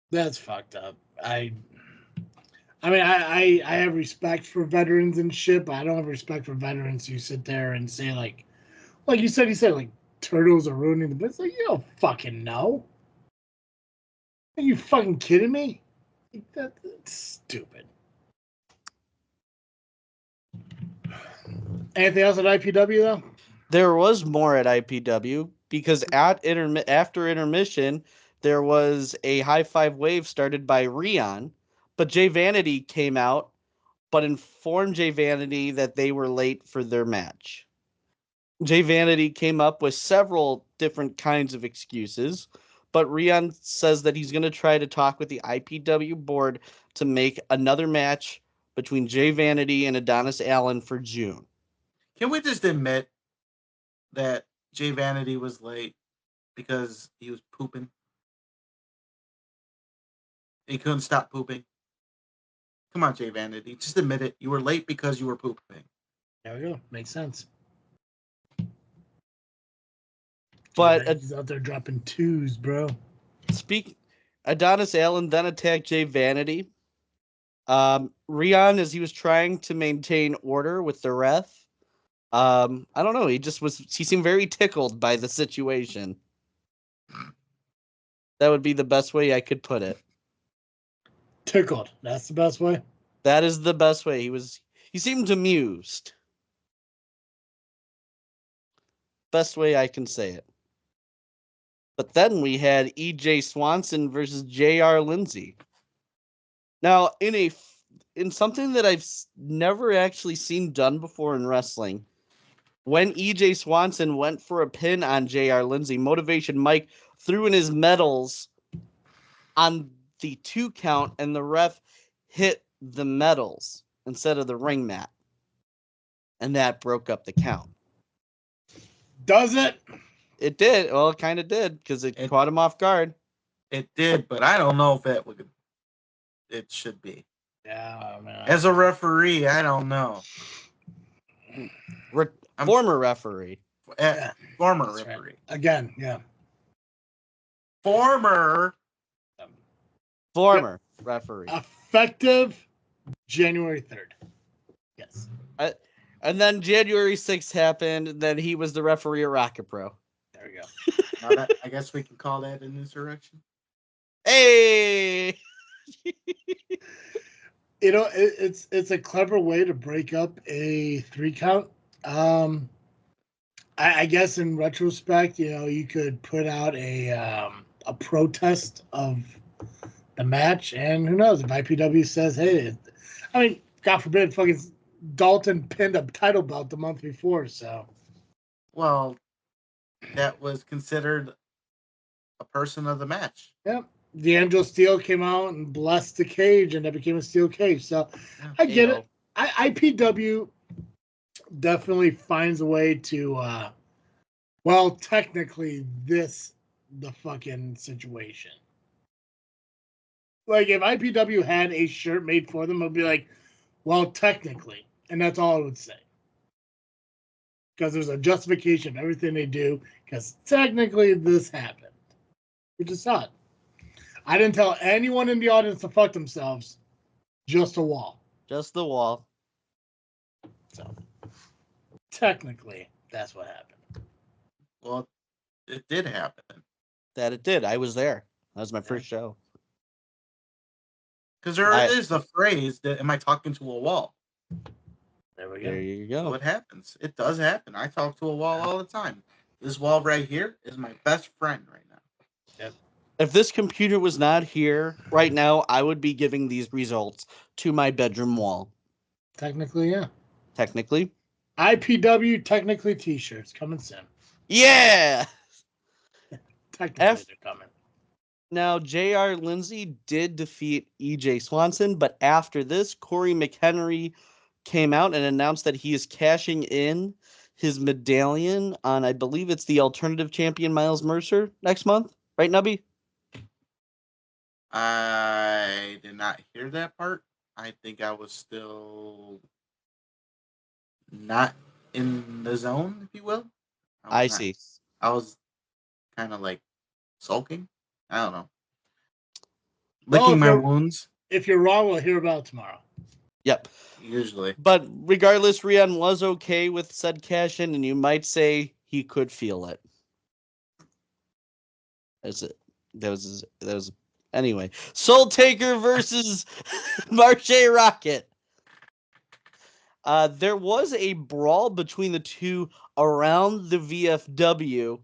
That's fucked up. I mean, I have respect for veterans and shit, but I don't have respect for veterans who sit there and say like you said, like turtles are ruining the business. Like, you don't fucking know. Are you fucking kidding me? That's stupid. Anything else at IPW though? There was more at IPW because after intermission, there was a high five wave started by Rion, but Jay Vanity came out, but informed Jay Vanity that they were late for their match. Jay Vanity came up with several different kinds of excuses, but Rion says that he's going to try to talk with the IPW board to make another match between Jay Vanity and Adonis Allen for June. Can we just admit that Jay Vanity was late because he was pooping? He couldn't stop pooping. Come on, Jay Vanity. Just admit it. You were late because you were pooping. There we go. Makes sense. But he's out there dropping twos, bro. Adonis Allen then attacked Jay Vanity. Rion, as he was trying to maintain order with the ref, I don't know. He seemed very tickled by the situation. That would be the best way I could put it. Tickled. That's the best way? That is the best way. He seemed amused. Best way I can say it. But then we had EJ Swanson versus JR Lindsay. Now, in something that I've never actually seen done before in wrestling, when EJ Swanson went for a pin on JR Lindsay, Motivation Mike threw in his medals on the 2 count, and the ref hit the medals instead of the ring mat. And that broke up the count. Does it? It did. Well, it kind of did because it caught him off guard. It did, but I don't know if it should be. Yeah, man. As a referee, I don't know. Former referee. Former That's referee. Right. Again, yeah. Former referee. Effective January 3rd. Yes. And then January 6th happened. Then he was the referee at Rocket Pro. There we go. I guess we can call that an insurrection. Hey! It's a clever way to break up a 3 count. I guess in retrospect, you could put out a protest of the match, and who knows if IPW says, hey, I mean, God forbid, fucking Dalton pinned a title belt the month before, so. Well, that was considered a person of the match. Yep. D'Angelo Steel came out and blessed the cage, and that became a steel cage. So I get it. IPW definitely finds a way to, technically the fucking situation. Like, if IPW had a shirt made for them, I'd be like, well, technically. And that's all I would say. Because there's a justification of everything they do, because technically this happened. We just saw it. I didn't tell anyone in the audience to fuck themselves. Just a wall. Just the wall. So, technically, that's what happened. Well, it did happen. That it did. I was there. That was my first show. Because there is a phrase that, am I talking to a wall? There we go. There you go. So it happens. It does happen. I talk to a wall all the time. This wall right here is my best friend right now. Yep. If this computer was not here right now, I would be giving these results to my bedroom wall. Technically, yeah. Technically. IPW, technically t-shirts coming soon. Yeah! Technically, they're coming. Now, J.R. Lindsay did defeat E.J. Swanson, but after this, Corey McHenry came out and announced that he is cashing in his medallion on, I believe it's the alternative champion, Miles Mercer, next month. Right, Nubby? I did not hear that part. I think I was still not in the zone, if you will. I see. I was kind of like sulking. I don't know. Licking my wounds. If you're wrong, we'll hear about it tomorrow. Yep. Usually. But regardless, Rian was okay with said cash in, and you might say he could feel it. That was anyway. Soul Taker versus Marche Rocket. There was a brawl between the two around the VFW,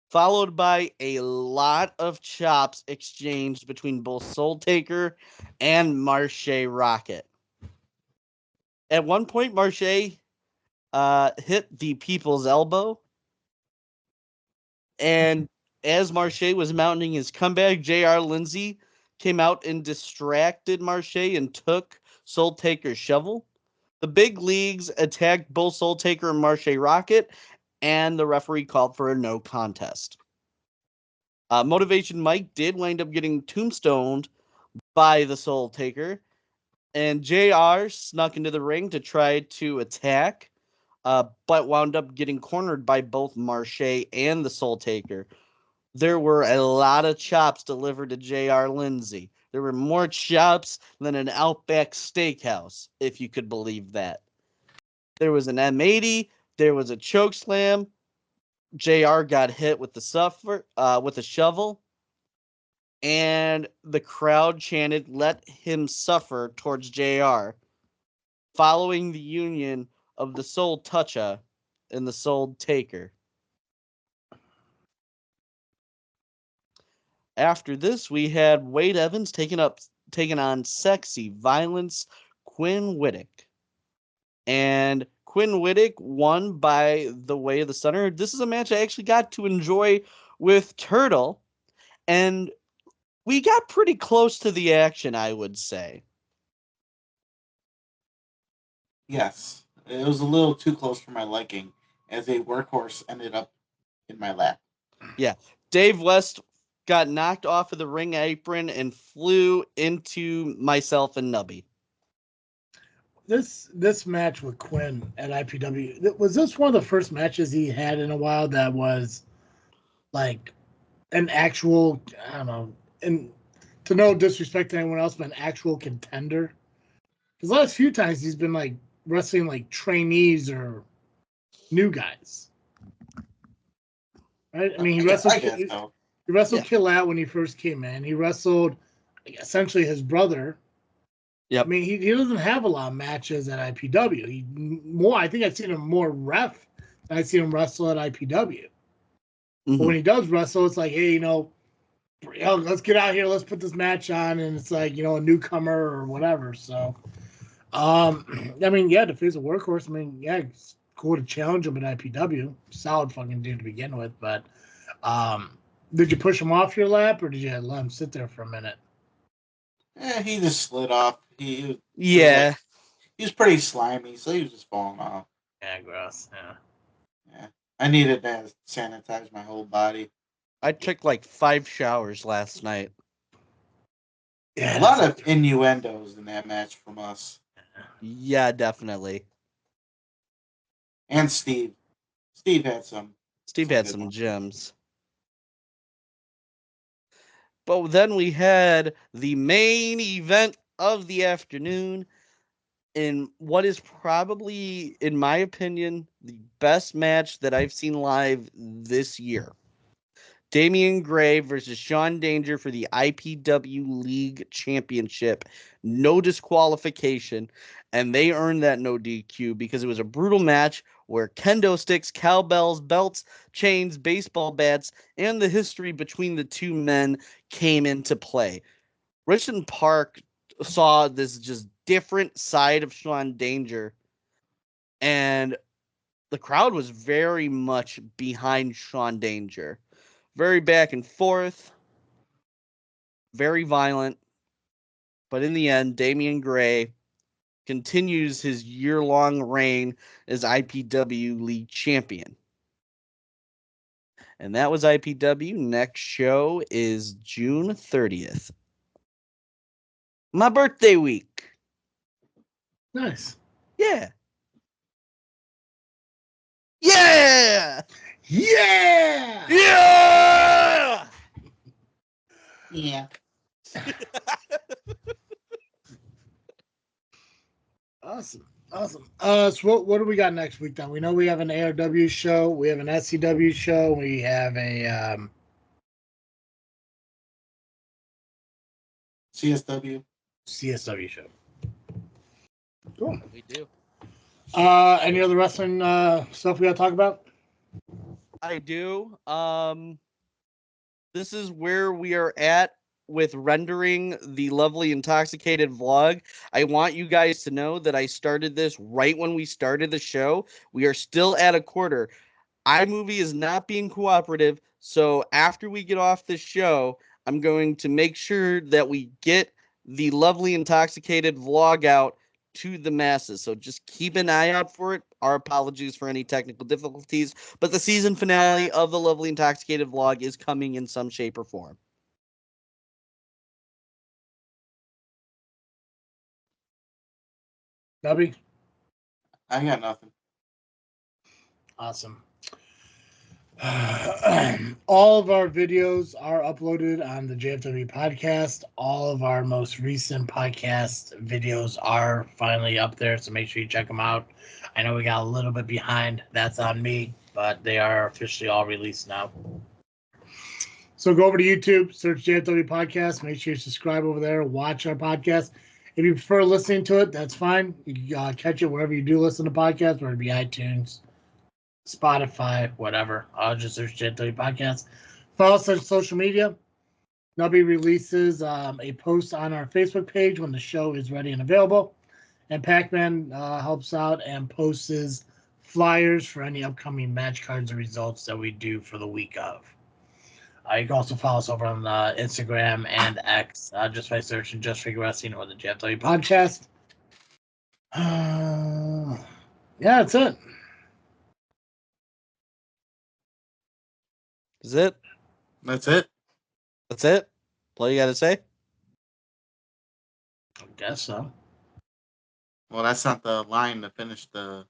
followed by a lot of chops exchanged between both Soul Taker and Marche Rocket. At one point, Marche hit the People's Elbow, and as Marche was mounting his comeback, J.R. Lindsay came out and distracted Marche and took Soul Taker's shovel. The big leagues attacked both Soul Taker and Marche Rocket, and the referee called for a no contest. Motivation Mike did wind up getting tombstoned by the Soul Taker, and JR snuck into the ring to try to attack, but wound up getting cornered by both Marche and the Soul Taker. There were a lot of chops delivered to J.R. Lindsay. There were more chops than an Outback Steakhouse, if you could believe that. There was an M80. There was a choke slam. JR got hit with the shovel, and the crowd chanted, "Let him suffer," towards JR, following the union of the Soul Toucha and the Soul Taker. After this, we had Wade Evans taking on Sexy Violence Quinn Whittick. And Quinn Whittick won by the way of the Stunner. This is a match I actually got to enjoy with Turtle, and we got pretty close to the action, I would say. Yes, it was a little too close for my liking, as a workhorse ended up in my lap. Yeah, Dave West got knocked off of the ring apron and flew into myself and Nubby. This match with Quinn at IPW, was this one of the first matches he had in a while that was like an actual, I don't know, and to no disrespect to anyone else, but an actual contender? Because the last few times he's been like wrestling like trainees or new guys. Right? I mean, he wrestled Kill Out when he first came in. He wrestled essentially his brother. Yep. I mean, he doesn't have a lot of matches at IPW. I think I've seen him more ref than I've seen him wrestle at IPW. But when he does wrestle, it's like, hey, let's get out here, let's put this match on, and it's like, a newcomer or whatever. So, I mean, yeah, to face a workhorse, I mean, yeah, it's cool to challenge him at IPW. Solid fucking dude to begin with, but did you push him off your lap or did you let him sit there for a minute? He just slid off. He was pretty slimy, so he was just falling off. Yeah, gross. Yeah. I needed to sanitize my whole body. I took like 5 showers last night. Yeah, A lot of innuendos in that match from us. Yeah, definitely. And Steve. Steve had some. Steve had some gems. But then we had the main event of the afternoon in what is probably, in my opinion, the best match that I've seen live this year. Damian Gray versus Sean Danger for the IPW League Championship. No disqualification, and they earned that no DQ because it was a brutal match where kendo sticks, cowbells, belts, chains, baseball bats, and the history between the two men came into play. Richmond Park saw this just different side of Sean Danger, and the crowd was very much behind Sean Danger. Very back and forth, very violent, but in the end, Damian Gray continues his year-long reign as IPW League Champion. And that was IPW. Next show is June 30th. My birthday week. Nice. Yeah. Yeah! Yeah! Yeah! Yeah. Awesome. So what do we got next week then? We know we have an ARW show, we have an SCW show, we have a CSW show. Cool. We do. Any other wrestling stuff we gotta talk about? I do. This is where we are at with rendering the Lovely Intoxicated vlog. I want you guys to know that I started this right when we started the show. We are still at a quarter. iMovie is not being cooperative, so after we get off this show, I'm going to make sure that we get the Lovely Intoxicated vlog out to the masses. So just keep an eye out for it. Our apologies for any technical difficulties, but the season finale of the Lovely Intoxicated vlog is coming in some shape or form. Nubby? I got nothing. Awesome. All of our videos are uploaded on the JFW Podcast. All of our most recent podcast videos are finally up there, so make sure you check them out. I know we got a little bit behind. That's on me, but they are officially all released now. So go over to YouTube, search JFW Podcast. Make sure you subscribe over there. Watch our podcast. If you prefer listening to it, that's fine. You can catch it wherever you do listen to podcasts, whether it be iTunes, Spotify, whatever. I'll just search JFW Podcast. Follow us on social media. Nubby releases a post on our Facebook page when the show is ready and available. And Pacman helps out and posts flyers for any upcoming match cards and results that we do for the week of. You can also follow us over on Instagram and X just by searching Just Figure Wrestling or the JFW Podcast. Yeah, that's it. Is it? That's it. That's it? All you got to say? I guess so. Well, that's not the line to finish the.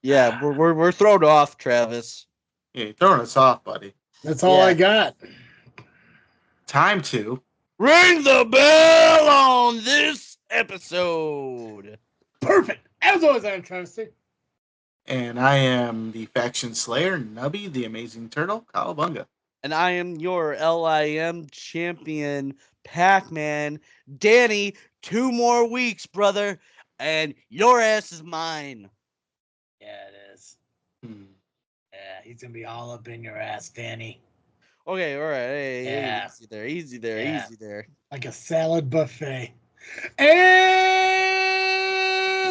Yeah, we're thrown off, Travis. Yeah, you're throwing us off, buddy. That's all I got. Time to ring the bell on this episode. Perfect. As always, I'm Travis. And I am the Faction Slayer, Nubby, the Amazing Turtle, Cowabunga. And I am your LIM champion, Pacman. Danny, 2 more weeks, brother, and your ass is mine. Yeah, it is. Yeah, he's gonna be all up in your ass, Danny. Okay, all right. Hey, Yeah. easy there, easy there, Yeah. easy there. Like a salad buffet. And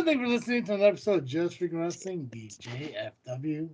thank you for listening to another episode of Just Freaking Wrestling, the JFW